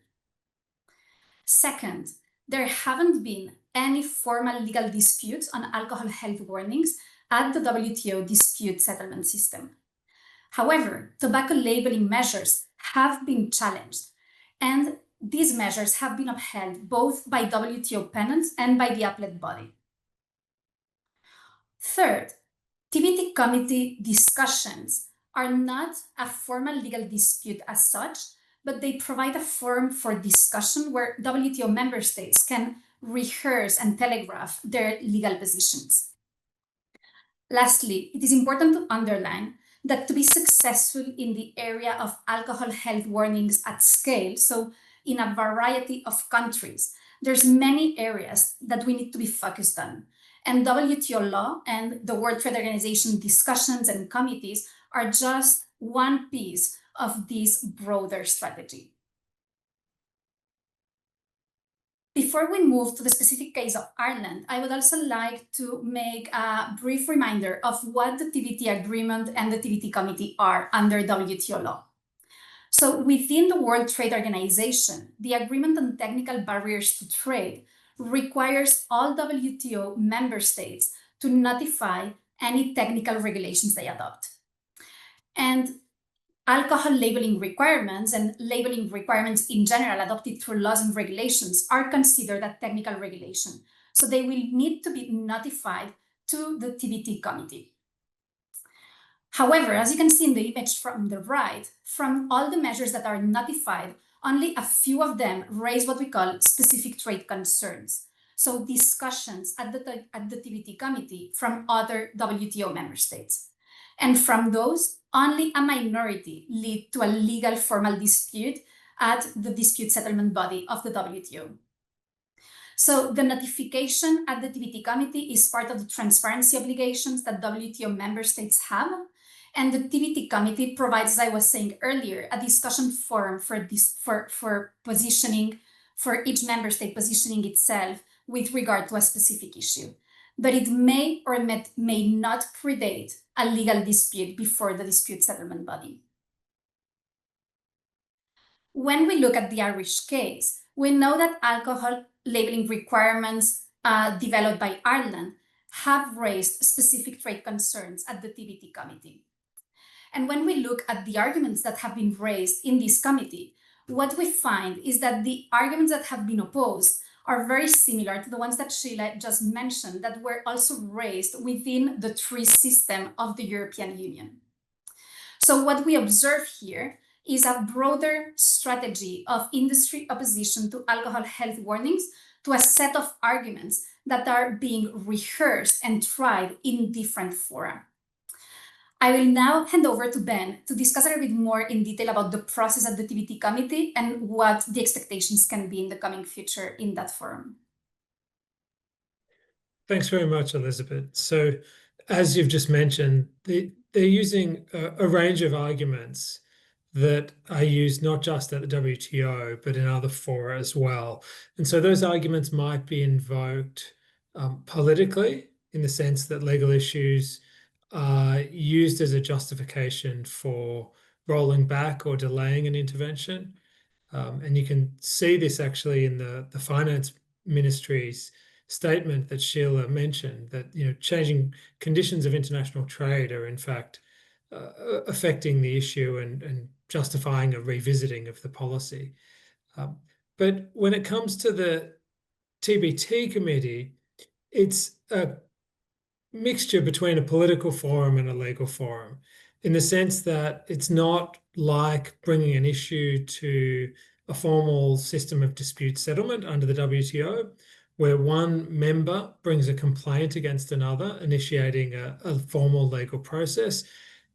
Second, there haven't been any formal legal disputes on alcohol health warnings at the WTO dispute settlement system. However, tobacco labeling measures have been challenged, and these measures have been upheld both by WTO panels and by the appellate body. Third, TBT committee discussions are not a formal legal dispute as such, but they provide a forum for discussion where WTO member states can rehearse and telegraph their legal positions. Lastly, it is important to underline that to be successful in the area of alcohol health warnings at scale, so in a variety of countries, there's many areas that we need to be focused on. And WTO law and the World Trade Organization discussions and committees are just one piece of this broader strategy. Before we move to the specific case of Ireland, I would also like to make a brief reminder of what the TBT agreement and the TBT committee are under WTO law. So within the World Trade Organization, the Agreement on Technical Barriers to Trade requires all WTO member states to notify any technical regulations they adopt. And alcohol labeling requirements and labeling requirements in general adopted through laws and regulations are considered a technical regulation. So they will need to be notified to the TBT committee. However, as you can see in the image from the right, from all the measures that are notified, only a few of them raise what we call specific trade concerns. So discussions at the TBT committee from other WTO member states. And from those, only a minority lead to a legal formal dispute at the dispute settlement body of the WTO. So the notification at the TBT committee is part of the transparency obligations that WTO member states have. And the TBT committee provides, as I was saying earlier, a discussion forum for positioning, for each member state positioning itself with regard to a specific issue. But it may or may not predate a legal dispute before the dispute settlement body. When we look at the Irish case, we know that alcohol labeling requirements developed by Ireland have raised specific trade concerns at the TBT committee. And when we look at the arguments that have been raised in this committee, what we find is that the arguments that have been opposed are very similar to the ones that Sheila just mentioned that were also raised within the TREE system of the European Union. So what we observe here is a broader strategy of industry opposition to alcohol health warnings to a set of arguments that are being rehearsed and tried in different fora. I will now hand over to Ben to discuss a little bit more in detail about the process at the TBT committee and what the expectations can be in the coming future in that forum. Thanks very much, Elizabeth. So as you've just mentioned, they're using a range of arguments that are used not just at the WTO, but in other fora as well. And so those arguments might be invoked politically, in the sense that legal issues are used as a justification for rolling back or delaying an intervention. And you can see this actually in the Finance Ministry's statement that Sheila mentioned, that changing conditions of international trade are in fact affecting the issue and justifying a revisiting of the policy. But when it comes to the TBT committee, it's a mixture between a political forum and a legal forum, in the sense that it's not like bringing an issue to a formal system of dispute settlement under the WTO, where one member brings a complaint against another, initiating a formal legal process.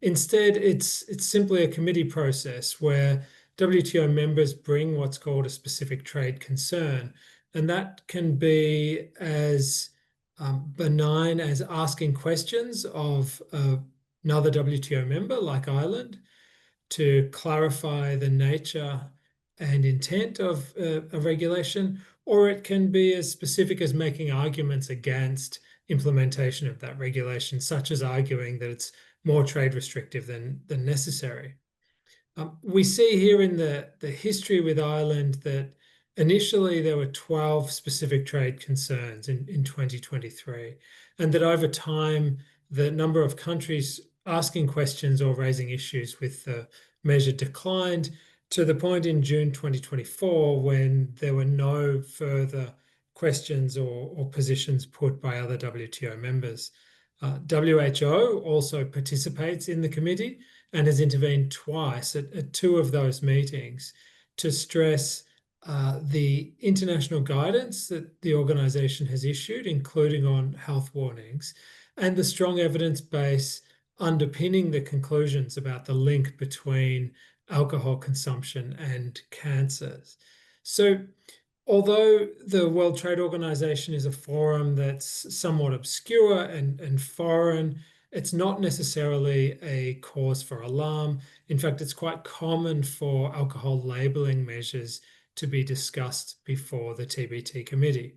Instead, it's simply a committee process where WTO members bring what's called a specific trade concern, and that can be as benign as asking questions of another WTO member like Ireland to clarify the nature and intent of a regulation, or it can be as specific as making arguments against implementation of that regulation, such as arguing that it's more trade restrictive than necessary. We see here in the history with Ireland that initially there were 12 specific trade concerns in 2023, and that over time the number of countries asking questions or raising issues with the measure declined to the point in June 2024 when there were no further questions or positions put by other WTO members. WHO also participates in the committee and has intervened twice at two of those meetings to stress the international guidance that the organisation has issued, including on health warnings, and the strong evidence base underpinning the conclusions about the link between alcohol consumption and cancers. So although the World Trade Organization is a forum that's somewhat obscure and foreign, it's not necessarily a cause for alarm. In fact, it's quite common for alcohol labelling measures to be discussed before the TBT committee.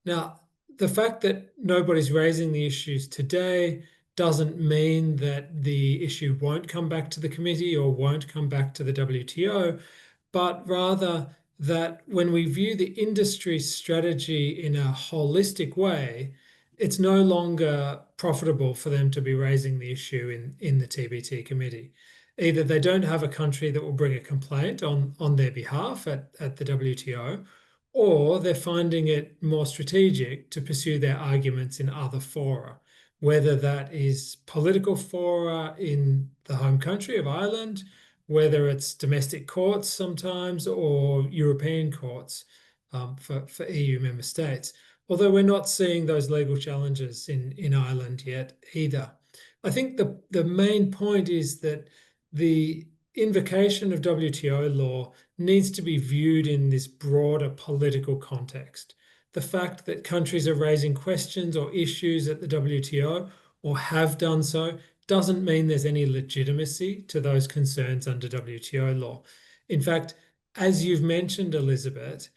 Now, the fact that nobody's raising the issues today doesn't mean that the issue won't come back to the committee or won't come back to the WTO, but rather that when we view the industry strategy in a holistic way, it's no longer profitable for them to be raising the issue in the TBT committee. Either they don't have a country that will bring a complaint on their behalf at the WTO, or they're finding it more strategic to pursue their arguments in other fora, whether that is political fora in the home country of Ireland, whether it's domestic courts sometimes, or European courts for EU member states. Although we're not seeing those legal challenges in Ireland yet either. I think the main point is that the invocation of WTO law needs to be viewed in this broader political context. The fact that countries are raising questions or issues at the WTO or have done so doesn't mean there's any legitimacy to those concerns under WTO law. In fact, as you've mentioned, Elizabeth,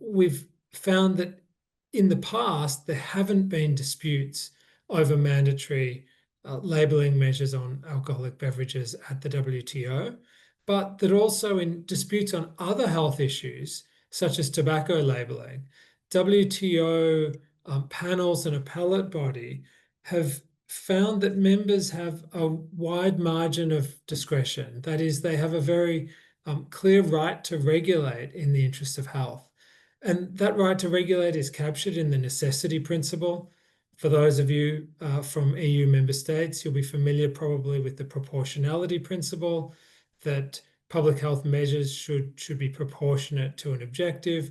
we've found that in the past, there haven't been disputes over mandatory labelling measures on alcoholic beverages at the WTO, but that also in disputes on other health issues, such as tobacco labelling, WTO panels and appellate body have found that members have a wide margin of discretion. That is, they have a very clear right to regulate in the interest of health. And that right to regulate is captured in the necessity principle. For those of you from EU member states, you'll be familiar probably with the proportionality principle, that public health measures should be proportionate to an objective.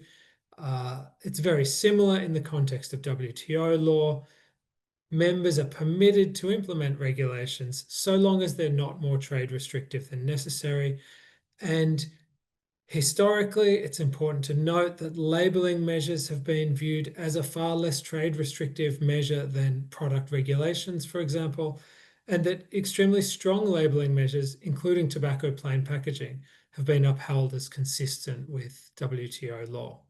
It's very similar in the context of WTO law. Members are permitted to implement regulations so long as they're not more trade restrictive than necessary. And historically, it's important to note that labelling measures have been viewed as a far less trade restrictive measure than product regulations, for example, and that extremely strong labelling measures, including tobacco plain packaging, have been upheld as consistent with WTO law.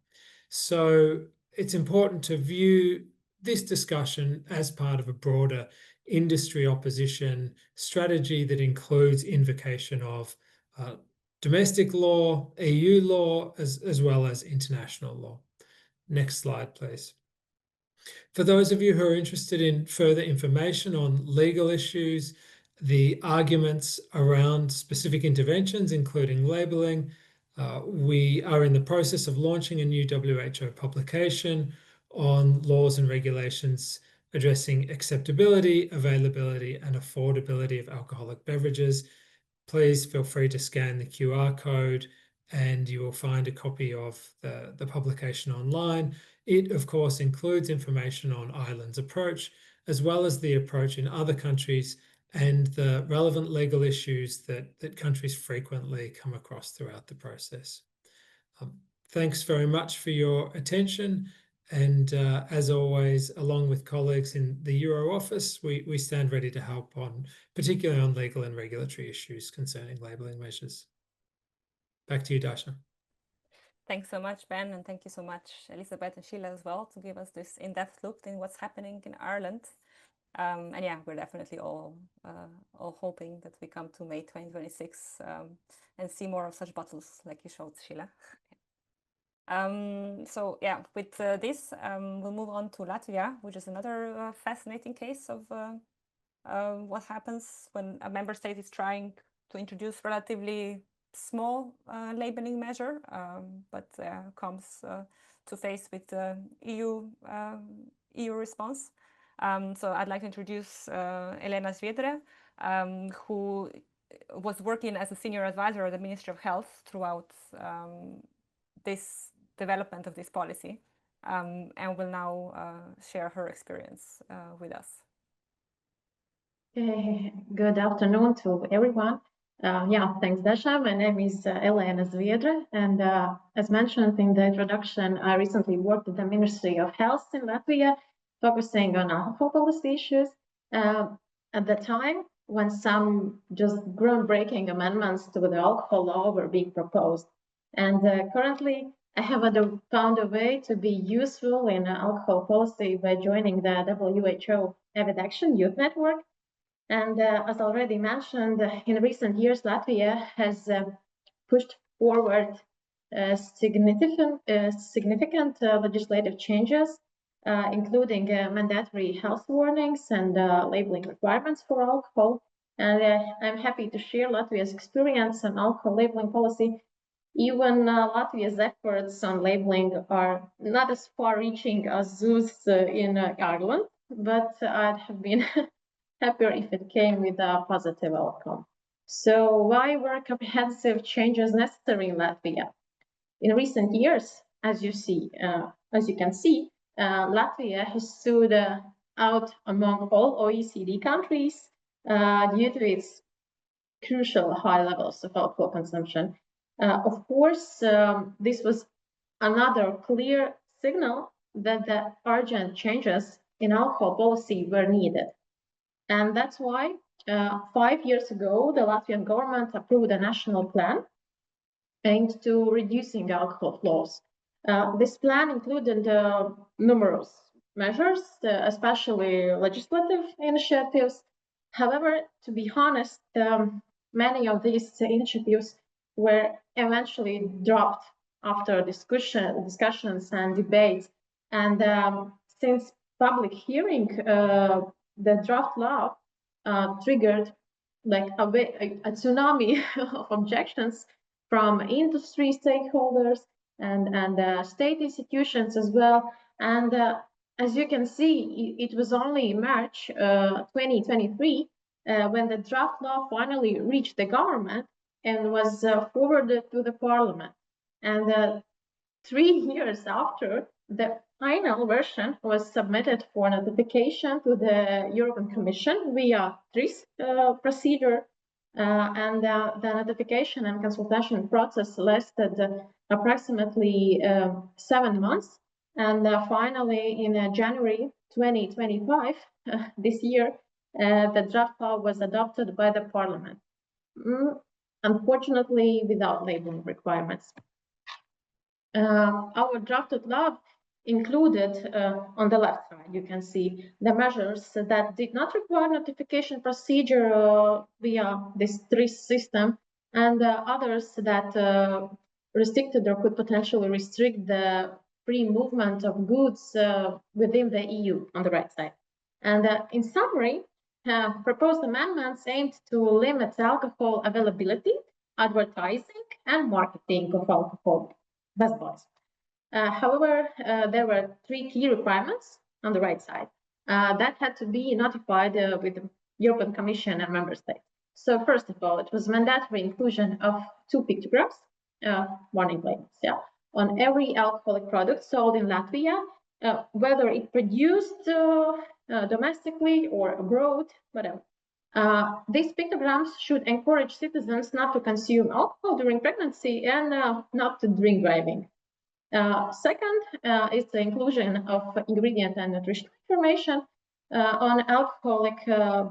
So it's important to view this discussion as part of a broader industry opposition strategy that includes invocation of domestic law, EU law, as well as international law. Next slide, please. For those of you who are interested in further information on legal issues, the arguments around specific interventions, including labelling, we are in the process of launching a new WHO publication on laws and regulations addressing acceptability, availability, and affordability of alcoholic beverages. Please feel free to scan the QR code and you will find a copy of the publication online. It, of course, includes information on Ireland's approach, as well as the approach in other countries and the relevant legal issues that countries frequently come across throughout the process. Thanks very much for your attention. And as always, along with colleagues in the Euro office, we stand ready to help particularly on legal and regulatory issues concerning labelling measures. Back to you, Dasha. Thanks so much, Ben, and thank you so much, Elizabeth and Sheila as well, to give us this in-depth look in what's happening in Ireland. And yeah, we're definitely all hoping that we come to May 2026 and see more of such bottles like you showed, Sheila. So yeah, with this, we'll move on to Latvia, which is another fascinating case of what happens when a member state is trying to introduce relatively small labeling measure, but comes to face with the EU response. So I'd like to introduce Elena Zviedre, who was working as a senior advisor at the Ministry of Health throughout this development of this policy, and will now share her experience with us. Good afternoon to everyone. Yeah, thanks, Dasha. My name is Elena Zviedre, and as mentioned in the introduction, I recently worked at the Ministry of Health in Latvia, focusing on alcohol policy issues. At the time, when some just groundbreaking amendments to the alcohol law were being proposed. And currently, I have found a way to be useful in alcohol policy by joining the WHO Avid Action Youth Network. And as already mentioned, in recent years, Latvia has pushed forward significant legislative changes, including mandatory health warnings and labeling requirements for alcohol. And I'm happy to share Latvia's experience on alcohol labeling policy. Even Latvia's efforts on labeling are not as far-reaching as those in Ireland, but I'd have been happier if it came with a positive outcome. So why were comprehensive changes necessary in Latvia? In recent years, as you can see, Latvia has stood out among all OECD countries due to its crucial high levels of alcohol consumption. Of course, this was another clear signal that the urgent changes in alcohol policy were needed. And that's why 5 years ago, the Latvian government approved a national plan aimed to reducing alcohol flows. This plan included numerous measures, especially legislative initiatives. However, to be honest, many of these initiatives were eventually dropped after discussions and debates. And since public hearing, the draft law triggered like a tsunami of objections from industry stakeholders and state institutions as well. And as you can see, it was only March 2023 when the draft law finally reached the government and was forwarded to the parliament. And 3 years after, the final version was submitted for notification to the European Commission via TRIS procedure. And the notification and consultation process lasted approximately 7 months. And finally, in January 2025, this year, the draft law was adopted by the parliament, unfortunately without labeling requirements. Our drafted law included on the left side, you can see the measures that did not require notification procedure via this TRIS system, and others that restricted or could potentially restrict the free movement of goods within the EU on the right side. And in summary, proposed amendments aimed to limit alcohol availability, advertising, and marketing of alcohol. However, there were 3 key requirements on the right side that had to be notified with the European Commission and member states. So first of all, it was mandatory inclusion of 2 pictograms, warning labels, on every alcoholic product sold in Latvia, whether it produced domestically or abroad, whatever. These pictograms should encourage citizens not to consume alcohol during pregnancy and not to drink driving. Second is the inclusion of ingredient and nutrition information on alcoholic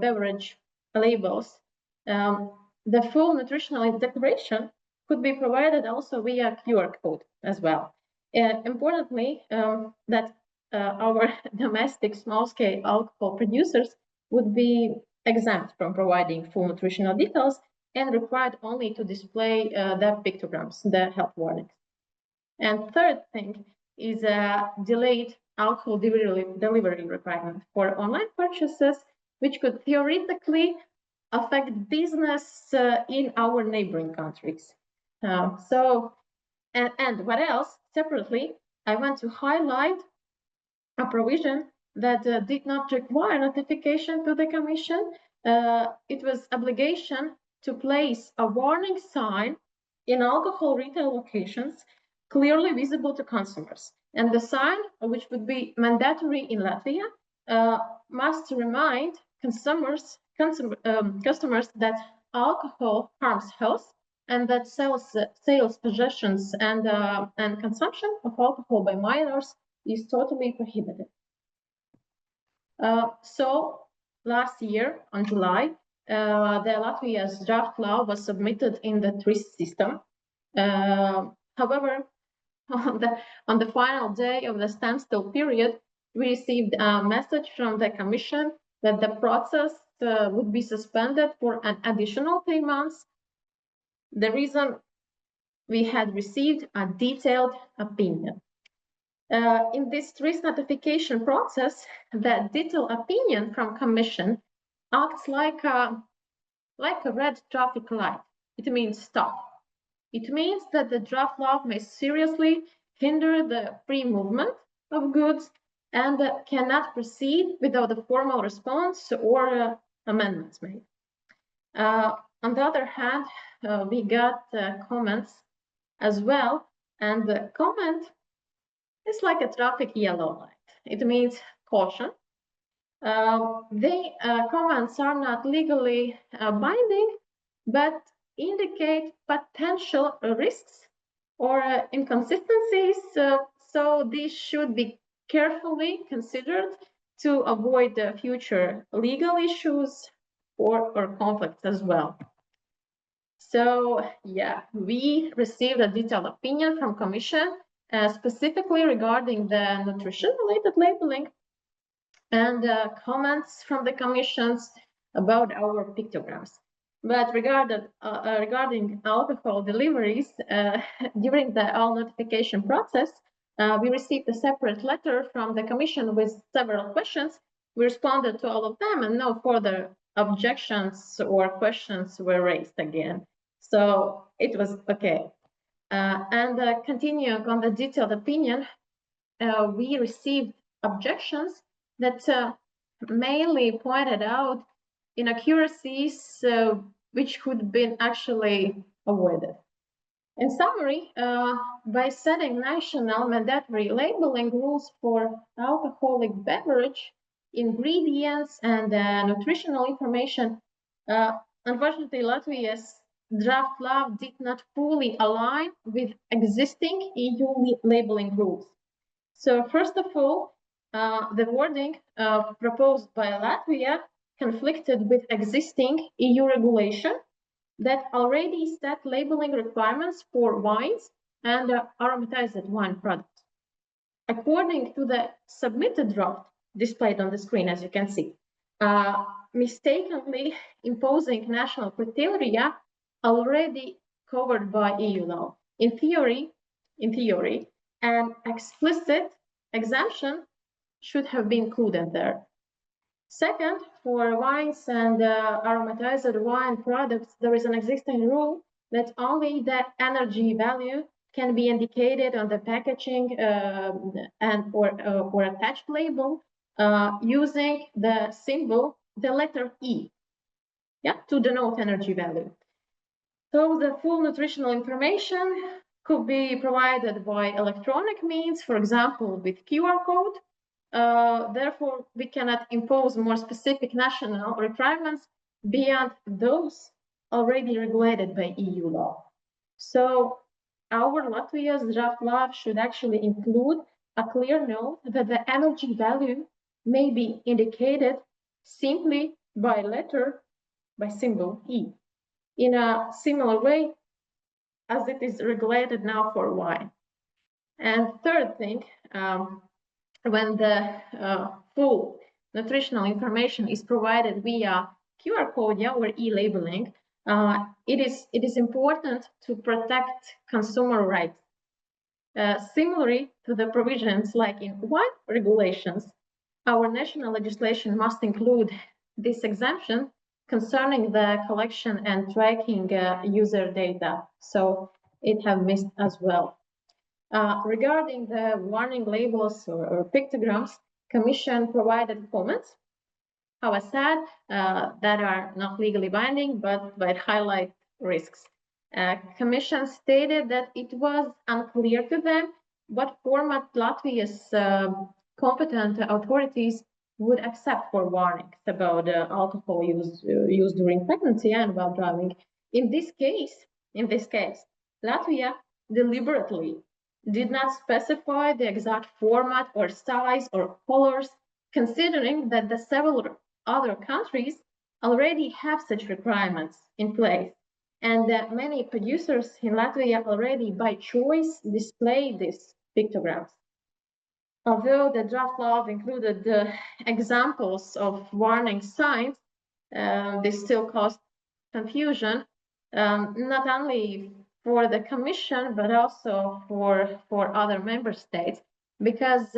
beverage labels. The full nutritional declaration could be provided also via QR code as well. Importantly, that our domestic small-scale alcohol producers would be exempt from providing full nutritional details and required only to display the pictograms, the health warnings. And third thing is a delayed alcohol delivery requirement for online purchases, which could theoretically affect business in our neighboring countries. And what else? Separately, I want to highlight a provision that did not require notification to the Commission. It was obligation to place a warning sign in alcohol retail locations clearly visible to consumers. And the sign, which would be mandatory in Latvia, must remind customers that alcohol harms health and that sales, possessions, and consumption of alcohol by minors is totally prohibited. So last year, on July, the Latvia's draft law was submitted in the TRIS system. However, on the final day of the standstill period, we received a message from the Commission that the process would be suspended for an additional 3 months. The reason: we had received a detailed opinion. In this TRIS notification process, the detailed opinion from Commission acts like a red traffic light. It means stop. It means that the draft law may seriously hinder the free movement of goods and cannot proceed without a formal response or amendments made. On the other hand, we got comments as well, and the comment is like a traffic yellow light. It means caution. The comments are not legally binding, but indicate potential risks or inconsistencies. So these should be carefully considered to avoid future legal issues or conflicts as well. So yeah, we received a detailed opinion from Commission specifically regarding the nutrition-related labeling and comments from the commissions about our pictograms. But regarding alcohol deliveries, during the all notification process, we received a separate letter from the commission with several questions. We responded to all of them, and no further objections or questions were raised again. So it was okay. Continuing on the detailed opinion, we received objections that mainly pointed out inaccuracies which could have been actually avoided. In summary, by setting national mandatory labeling rules for alcoholic beverage, ingredients, and nutritional information, unfortunately, Latvia's draft law did not fully align with existing EU labeling rules. So first of all, the wording proposed by Latvia conflicted with existing EU regulation that already set labeling requirements for wines and aromatized wine products. According to the submitted draft displayed on the screen, as you can see, mistakenly imposing national criteria already covered by EU law. In theory, an explicit exemption should have been included there. Second, for wines and aromatized wine products, there is an existing rule that only the energy value can be indicated on the packaging or attached label using the symbol, the letter E, to denote energy value. So the full nutritional information could be provided by electronic means, for example, with QR code. Therefore, we cannot impose more specific national requirements beyond those already regulated by EU law. So our Latvia's draft law should actually include a clear note that the energy value may be indicated simply by symbol E, in a similar way as it is regulated now for wine. And third thing, when the full nutritional information is provided via QR code or e-labeling, it is important to protect consumer rights. Similarly to the provisions like in wine regulations, our national legislation must include this exemption concerning the collection and tracking user data. So it have missed as well. Regarding the warning labels or pictograms, Commission provided comments, how I said, that are not legally binding, but highlight risks. Commission stated that it was unclear to them what format Latvia's competent authorities would accept for warnings about alcohol use during pregnancy and while driving. In this case, Latvia deliberately did not specify the exact format or size or colors, considering that the several other countries already have such requirements in place, and that many producers in Latvia already by choice display these pictograms. Although the draft law included examples of warning signs, they still caused confusion, not only for the Commission, but also for other member states, because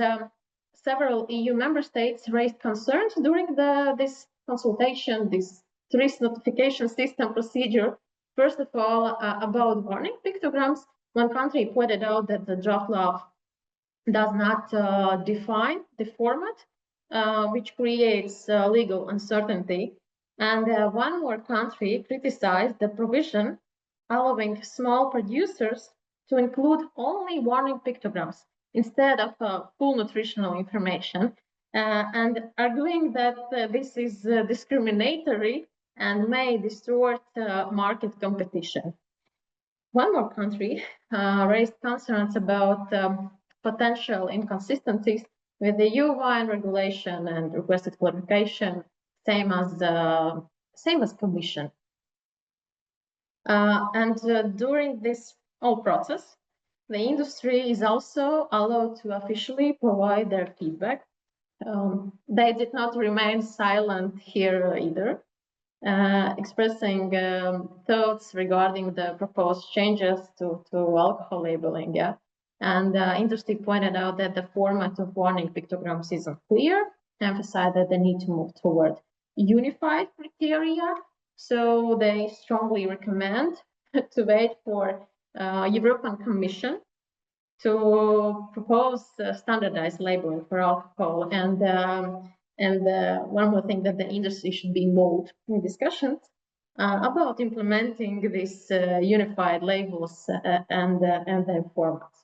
several EU member states raised concerns during this consultation, this risk notification system procedure. First of all, about warning pictograms, one country pointed out that the draft law does not define the format, which creates legal uncertainty. And one more country criticized the provision allowing small producers to include only warning pictograms instead of full nutritional information, and arguing that this is discriminatory and may distort market competition. One more country raised concerns about potential inconsistencies with the EU wine regulation and requested clarification, same as Commission. During this whole process, the industry is also allowed to officially provide their feedback. They did not remain silent here either, expressing thoughts regarding the proposed changes to alcohol labeling. Yeah, and industry pointed out that the format of warning pictograms is unclear, emphasized that they need to move toward unified criteria. So they strongly recommend to wait for European Commission to propose standardized labeling for alcohol. And one more thing, that the industry should be involved in discussions about implementing these unified labels and their formats.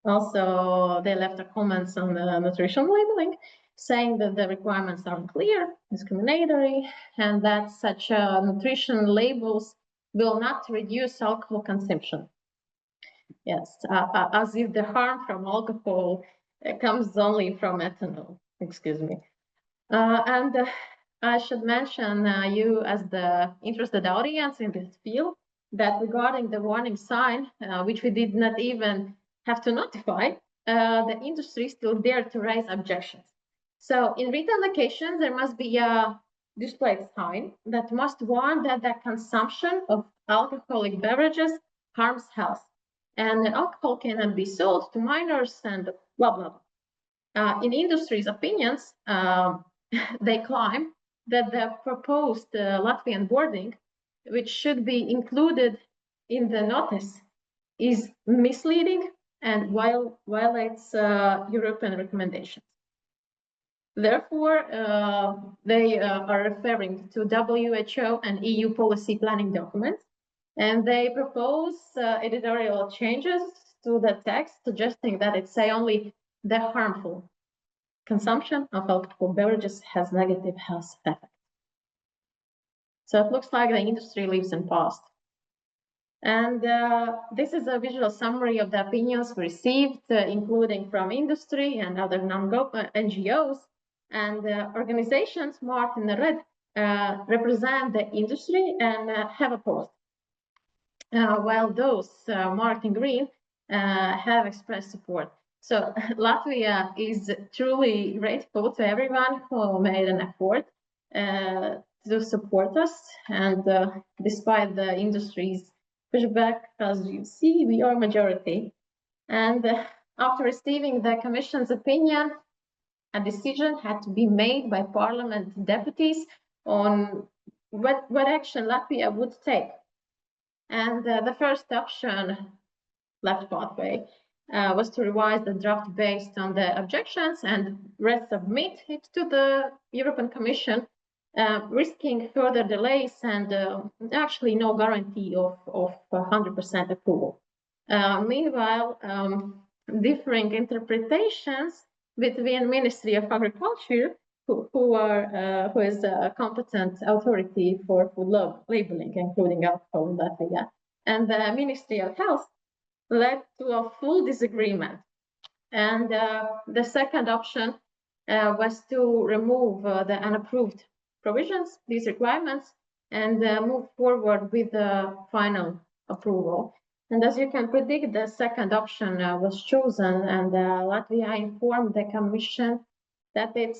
Also, they left their comments on the nutrition labeling, saying that the requirements are unclear, discriminatory, and that such nutrition labels will not reduce alcohol consumption. Yes, as if the harm from alcohol comes only from ethanol, excuse me. I should mention you as the interested audience in this field, that regarding the warning sign, which we did not even have to notify, the industry still dared to raise objections. So in retail locations, there must be a displayed sign that must warn that the consumption of alcoholic beverages harms health, and alcohol cannot be sold to minors, and blah, blah, blah. In industry's opinions, they claim that the proposed Latvian wording, which should be included in the notice, is misleading and violates European recommendations. Therefore, they are referring to WHO and EU policy planning documents, and they propose editorial changes to the text, suggesting that it say only the harmful consumption of alcohol beverages has negative health effects. So it looks like the industry lives in past. And this is a visual summary of the opinions we received, including from industry and other NGOs. And organizations marked in the red represent the industry and have opposed, while those marked in green have expressed support. So Latvia is truly grateful to everyone who made an effort to support us. And despite the industry's pushback, as you see, we are majority. And after receiving the Commission's opinion, a decision had to be made by Parliament deputies on what action Latvia would take. And the first option, left pathway, was to revise the draft based on the objections and resubmit it to the European Commission, risking further delays and actually no guarantee of 100% approval. Meanwhile, differing interpretations between Ministry of Agriculture, who is a competent authority for food labeling, including alcohol in Latvia, and the Ministry of Health, led to a full disagreement. And the second option was to remove the unapproved provisions, these requirements, and move forward with the final approval. And as you can predict, the second option was chosen, and Latvia informed the Commission that it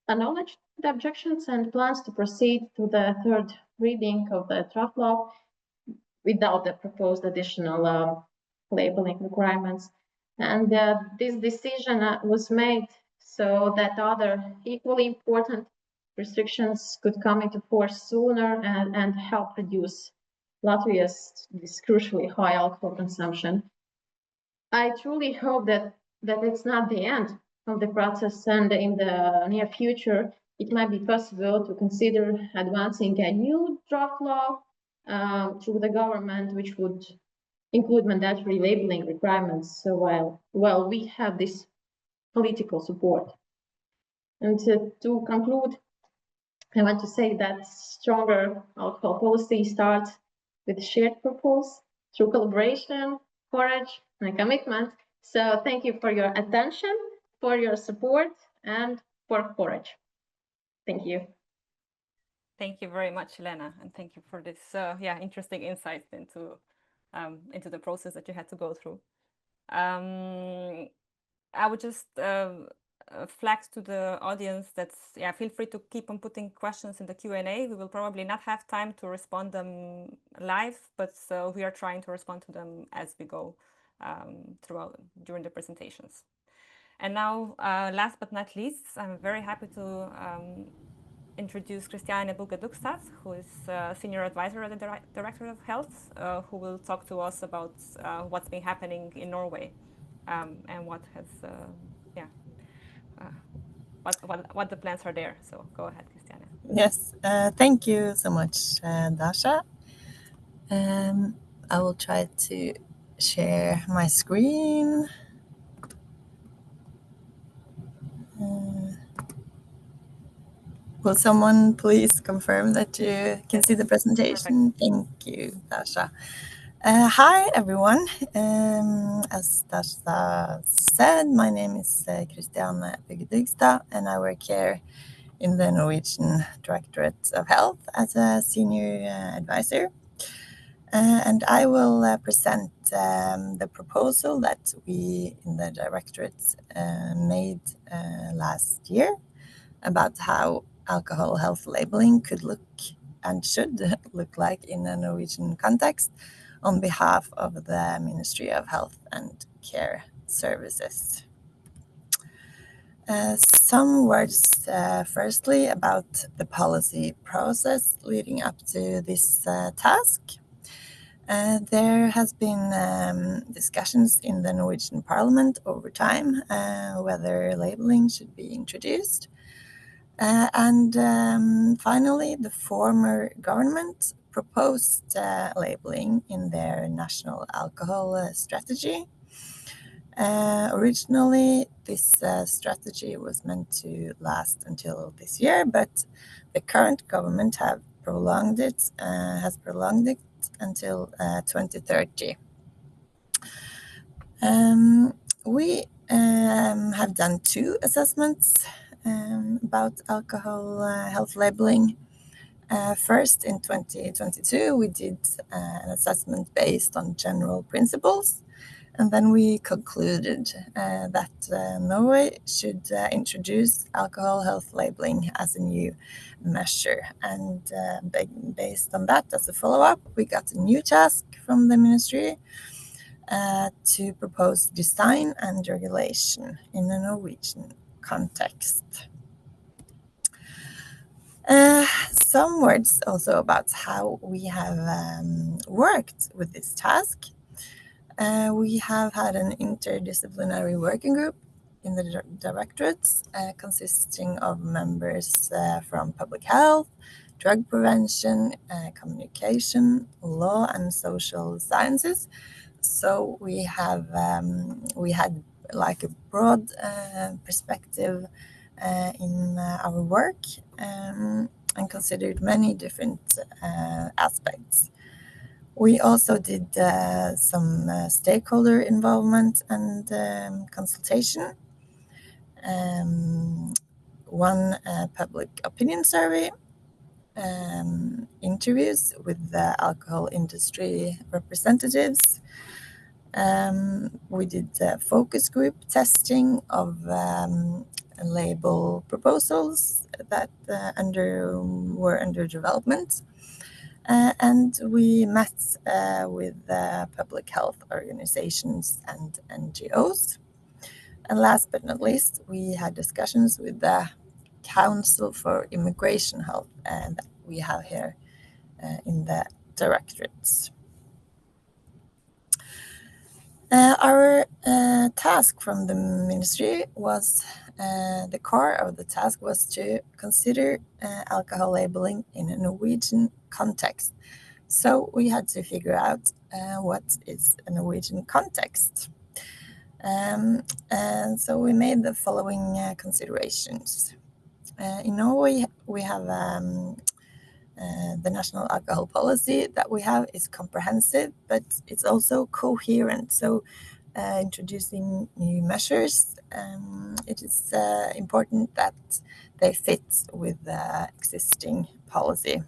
acknowledged the objections and plans to proceed to the third reading of the draft law without the proposed additional labeling requirements. And this decision was made so that other equally important restrictions could come into force sooner and help reduce Latvia's this crucially high alcohol consumption. I truly hope that it's not the end of the process, and in the near future, it might be possible to consider advancing a new draft law through the government, which would include mandatory labeling requirements. So while we have this political support. And to conclude, I want to say that stronger alcohol policy starts with shared purpose, through collaboration, courage, and commitment. So thank you for your attention, for your support, and for courage. Thank you. Thank you very much, Lena, and thank you for this interesting insights into the process that you had to go through. I would just flag to the audience that feel free to keep on putting questions in the Q&A. We will probably not have time to respond them live, but we are trying to respond to them as we go during the presentations. And now, last but not least, I'm very happy to introduce Christiane Bulgadukstas, who is Senior Advisor at the Directorate of Health, who will talk to us about what's been happening in Norway and what has, what the plans are there. So go ahead, Christiane. Yes, thank you so much, Dasha. I will try to share my screen. Will someone please confirm that you can see the presentation? Perfect. Thank you, Dasha. Hi, everyone. As Dasha said, my name is Christiane Bulgadukstas, and I work here in the Norwegian Directorate of Health as a senior advisor. And I will present the proposal that we in the Directorate made last year about how alcohol health labeling could look and should look like in a Norwegian context on behalf of the Ministry of Health and Care Services. Some words firstly about the policy process leading up to this task. There has been discussions in the Norwegian Parliament over time whether labeling should be introduced. And finally, the former government proposed labeling in their national alcohol strategy. Originally, this strategy was meant to last until this year, but the current government has prolonged it until 2030. We have done 2 assessments about alcohol health labeling. First, in 2022, we did an assessment based on general principles, and then we concluded that Norway should introduce alcohol health labeling as a new measure. And based on that, as a follow-up, we got a new task from the ministry to propose design and regulation in a Norwegian context. Some words also about how we have worked with this task. We have had an interdisciplinary working group in the directorates consisting of members from public health, drug prevention, communication, law, and social sciences. So we had like a broad perspective in our work and considered many different aspects. We also did some stakeholder involvement and consultation, one public opinion survey, interviews with the alcohol industry representatives. We did focus group testing of label proposals that were under development. And we met with public health organizations and NGOs. And last but not least, we had discussions with the Council for Immigration Health that we have here in the directorates. Our task from the ministry was, the core of the task was to consider alcohol labeling in a Norwegian context. So we had to figure out what is a Norwegian context. And so we made the following considerations. In Norway, we have the national alcohol policy that we have is comprehensive, but it's also coherent. So introducing new measures, it is important that they fit with the existing policy.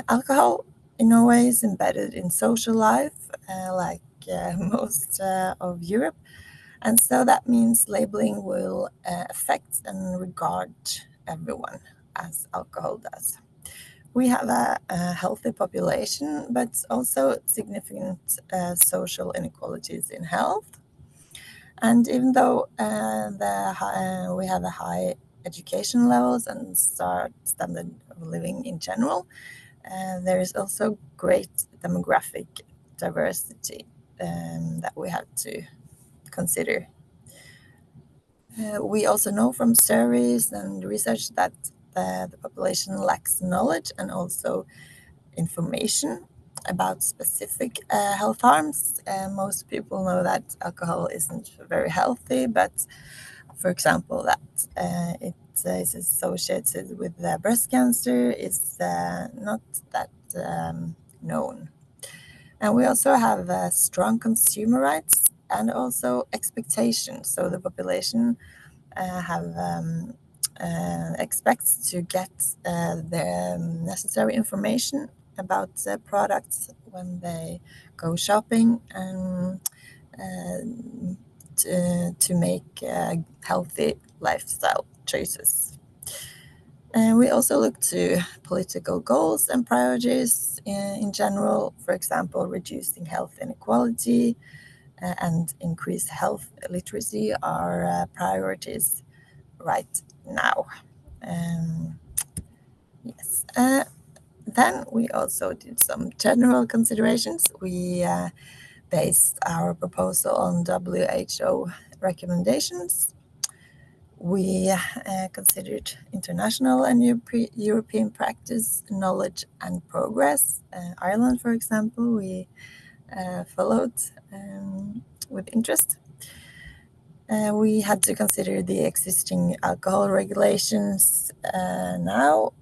Alcohol in Norway is embedded in social life, like most of Europe. And so that means labeling will affect and regard everyone as alcohol does. We have a healthy population, but also significant social inequalities in health. And even though we have a high education levels and standard of living in general, there is also great demographic diversity that we have to consider. We also know from surveys and research that the population lacks knowledge and also information about specific health harms. Most people know that alcohol isn't very healthy, but for example, that it is associated with breast cancer is not that known. And we also have strong consumer rights and also expectations. So the population expects to get the necessary information about products when they go shopping and to make healthy lifestyle choices. And we also look to political goals and priorities in general, for example, reducing health inequality and increase health literacy are priorities right now. Yes. Then we also did some general considerations. We based our proposal on WHO recommendations. We considered international and European practice, knowledge and progress. Ireland, for example, we followed with interest. We had to consider the existing alcohol regulations now,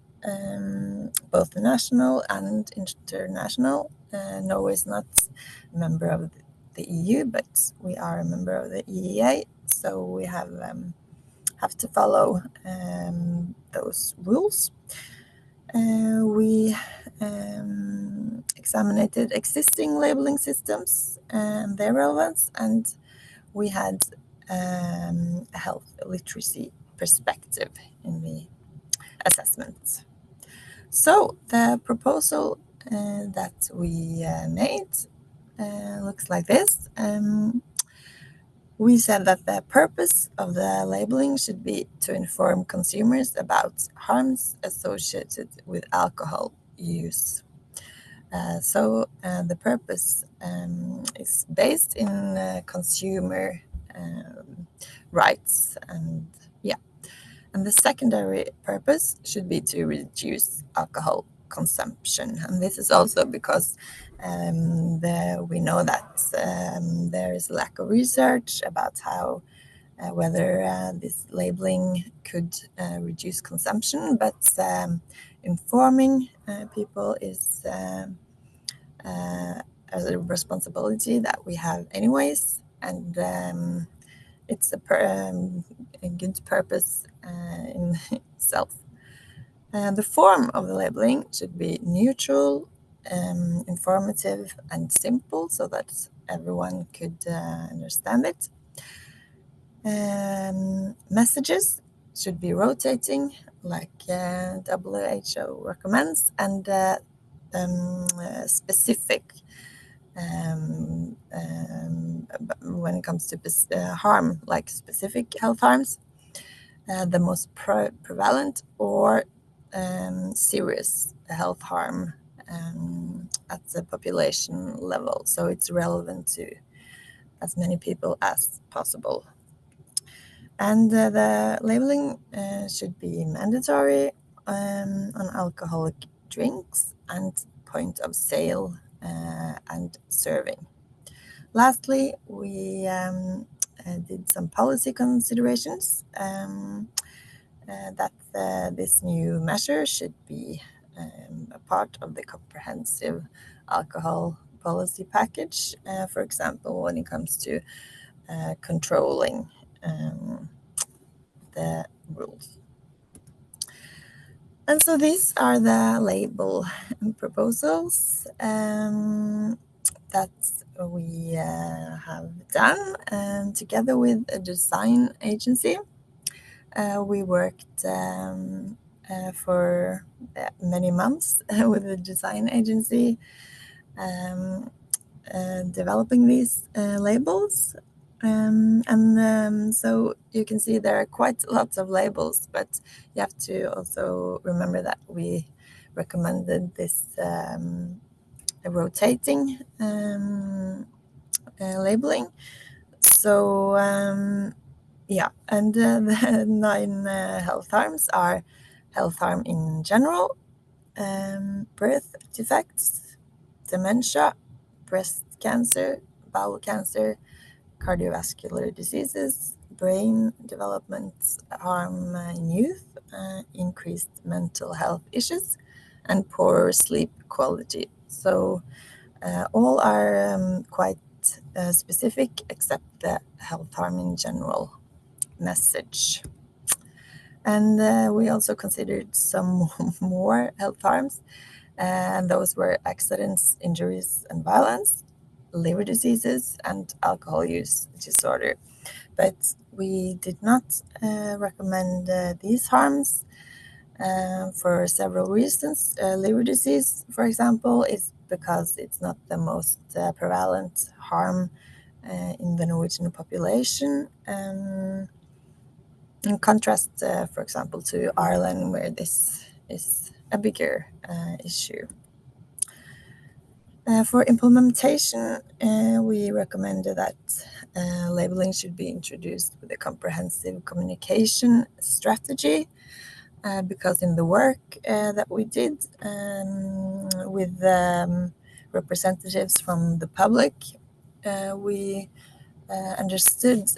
both the national and international. Norway is not a member of the EU, but we are a member of the EEA, so we have to follow those rules. We examined existing labeling systems and their relevance, and we had a health literacy perspective in the assessment. So the proposal that we made looks like this. We said that the purpose of the labeling should be to inform consumers about harms associated with alcohol use. So the purpose is based in consumer rights, and the secondary purpose should be to reduce alcohol consumption. And this is also because we know that there is a lack of research about how whether this labeling could reduce consumption, but informing people is as a responsibility that we have anyways, and it's a good purpose in itself. The form of the labeling should be neutral, informative, and simple so that everyone could understand it. Messages should be rotating, like WHO recommends, and specific when it comes to harm, like specific health harms, the most prevalent or serious health harm at the population level. So it's relevant to as many people as possible. And the labeling should be mandatory on alcoholic drinks and point of sale and serving. Lastly, we did some policy considerations. that this new measure should be a part of the comprehensive alcohol policy package, for example, when it comes to controlling the rules. And so these are the label proposals that we have done together with a design agency. We worked for many months with the design agency developing these labels. So you can see there are quite lots of labels, but you have to also remember that we recommended this rotating labeling. So yeah, and the 9 health harms are health harm in general, birth defects, dementia, breast cancer, bowel cancer, cardiovascular diseases, brain development harm in youth, increased mental health issues, and poor sleep quality. So all are quite specific, except the health harm in general message. And we also considered some more health harms, and those were accidents, injuries, and violence, liver diseases, and alcohol use disorder. But we did not recommend these harms for several reasons. Liver disease, for example, is because it's not the most prevalent harm in the Norwegian population. In contrast, for example, to Ireland, where this is a bigger issue. For implementation, we recommended that labeling should be introduced with a comprehensive communication strategy, because in the work that we did with representatives from the public, we understood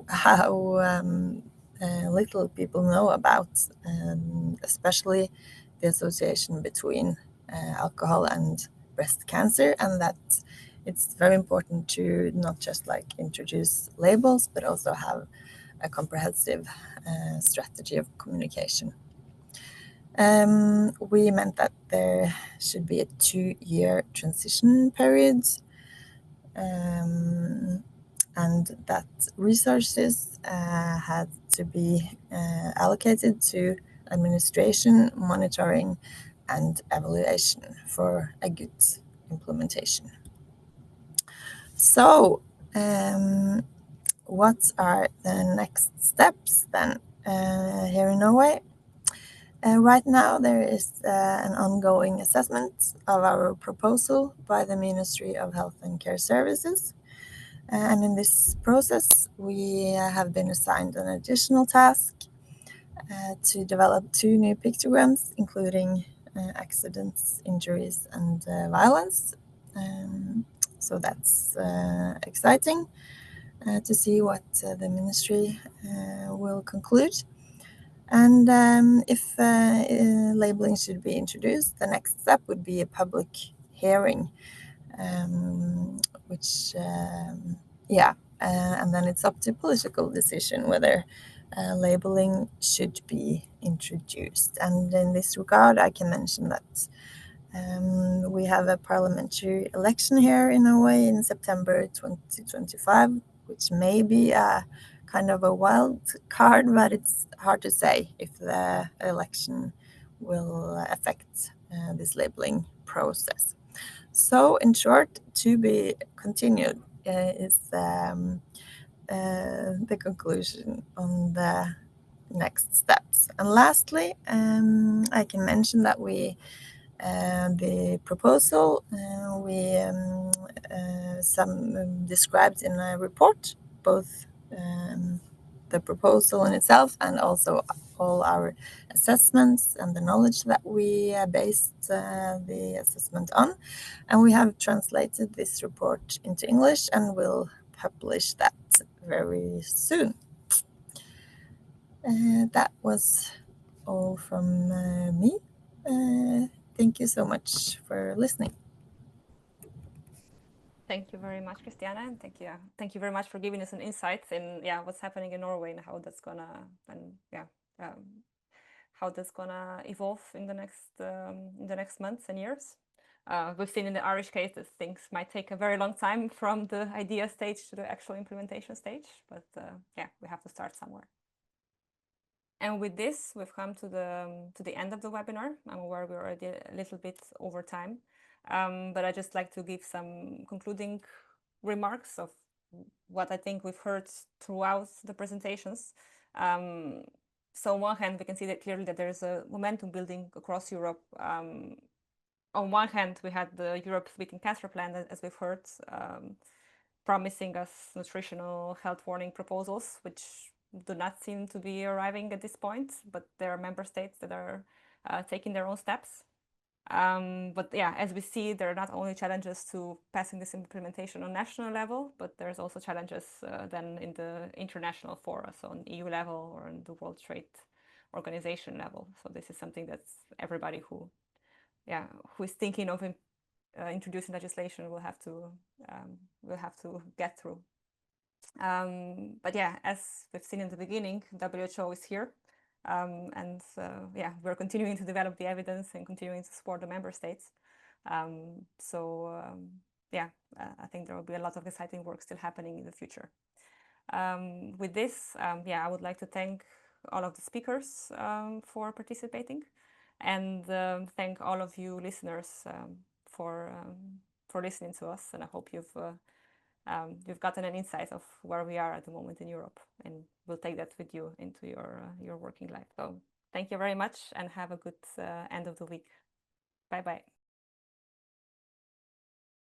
how little people know about, especially the association between alcohol and breast cancer, and that it's very important to not just like introduce labels, but also have a comprehensive strategy of communication. We meant that there should be a 2-year transition period, and that resources had to be allocated to administration, monitoring, and evaluation for a good implementation. So, what are the next steps then here in Norway? Right now, there is an ongoing assessment of our proposal by the Ministry of Health and Care Services. And in this process, we have been assigned an additional task to develop 2 new pictograms, including accidents, injuries, and violence. So that's exciting to see what the ministry will conclude. And if labeling should be introduced, the next step would be a public hearing, which, and then it's up to political decision whether labeling should be introduced. And in this regard, I can mention that we have a parliamentary election here in Norway in September 2025, which may be a kind of a wild card, but it's hard to say if the election will affect this labeling process. So, in short, to be continued is the conclusion on the next steps. And lastly, I can mention that the proposal we described in a report, both the proposal in itself and also all our assessments and the knowledge that we based the assessment on. And we have translated this report into English and will publish that very soon. That was all from me. Thank you so much for listening. Thank you very much, Christiana, and thank you very much for giving us an insight in what's happening in Norway and how that's gonna how that's gonna evolve in the next months and years. We've seen in the Irish case that things might take a very long time from the idea stage to the actual implementation stage, but we have to start somewhere. And with this, we've come to the end of the webinar. I'm aware we're already a little bit over time, but I just like to give some concluding remarks of what I think we've heard throughout the presentations. So on one hand, we can see that clearly that there's a momentum building across Europe. On one hand, we had the Europe Beating Cancer Plan, as we've heard, promising us nutritional health warning proposals, which do not seem to be arriving at this point, but there are member states that are taking their own steps. But as we see, there are not only challenges to passing this implementation on national level, but there's also challenges then in the international fora, so on EU level or on the World Trade Organization level. So this is something that everybody who is thinking of introducing legislation will have to get through. But as we've seen in the beginning, WHO is here. We're continuing to develop the evidence and continuing to support the member states. I think there will be a lot of exciting work still happening in the future. With this, I would like to thank all of the speakers for participating, and thank all of you listeners for listening to us. And I hope you've gotten an insight of where we are at the moment in Europe, and we'll take that with you into your working life. So thank you very much, and have a good end of the week. Bye bye.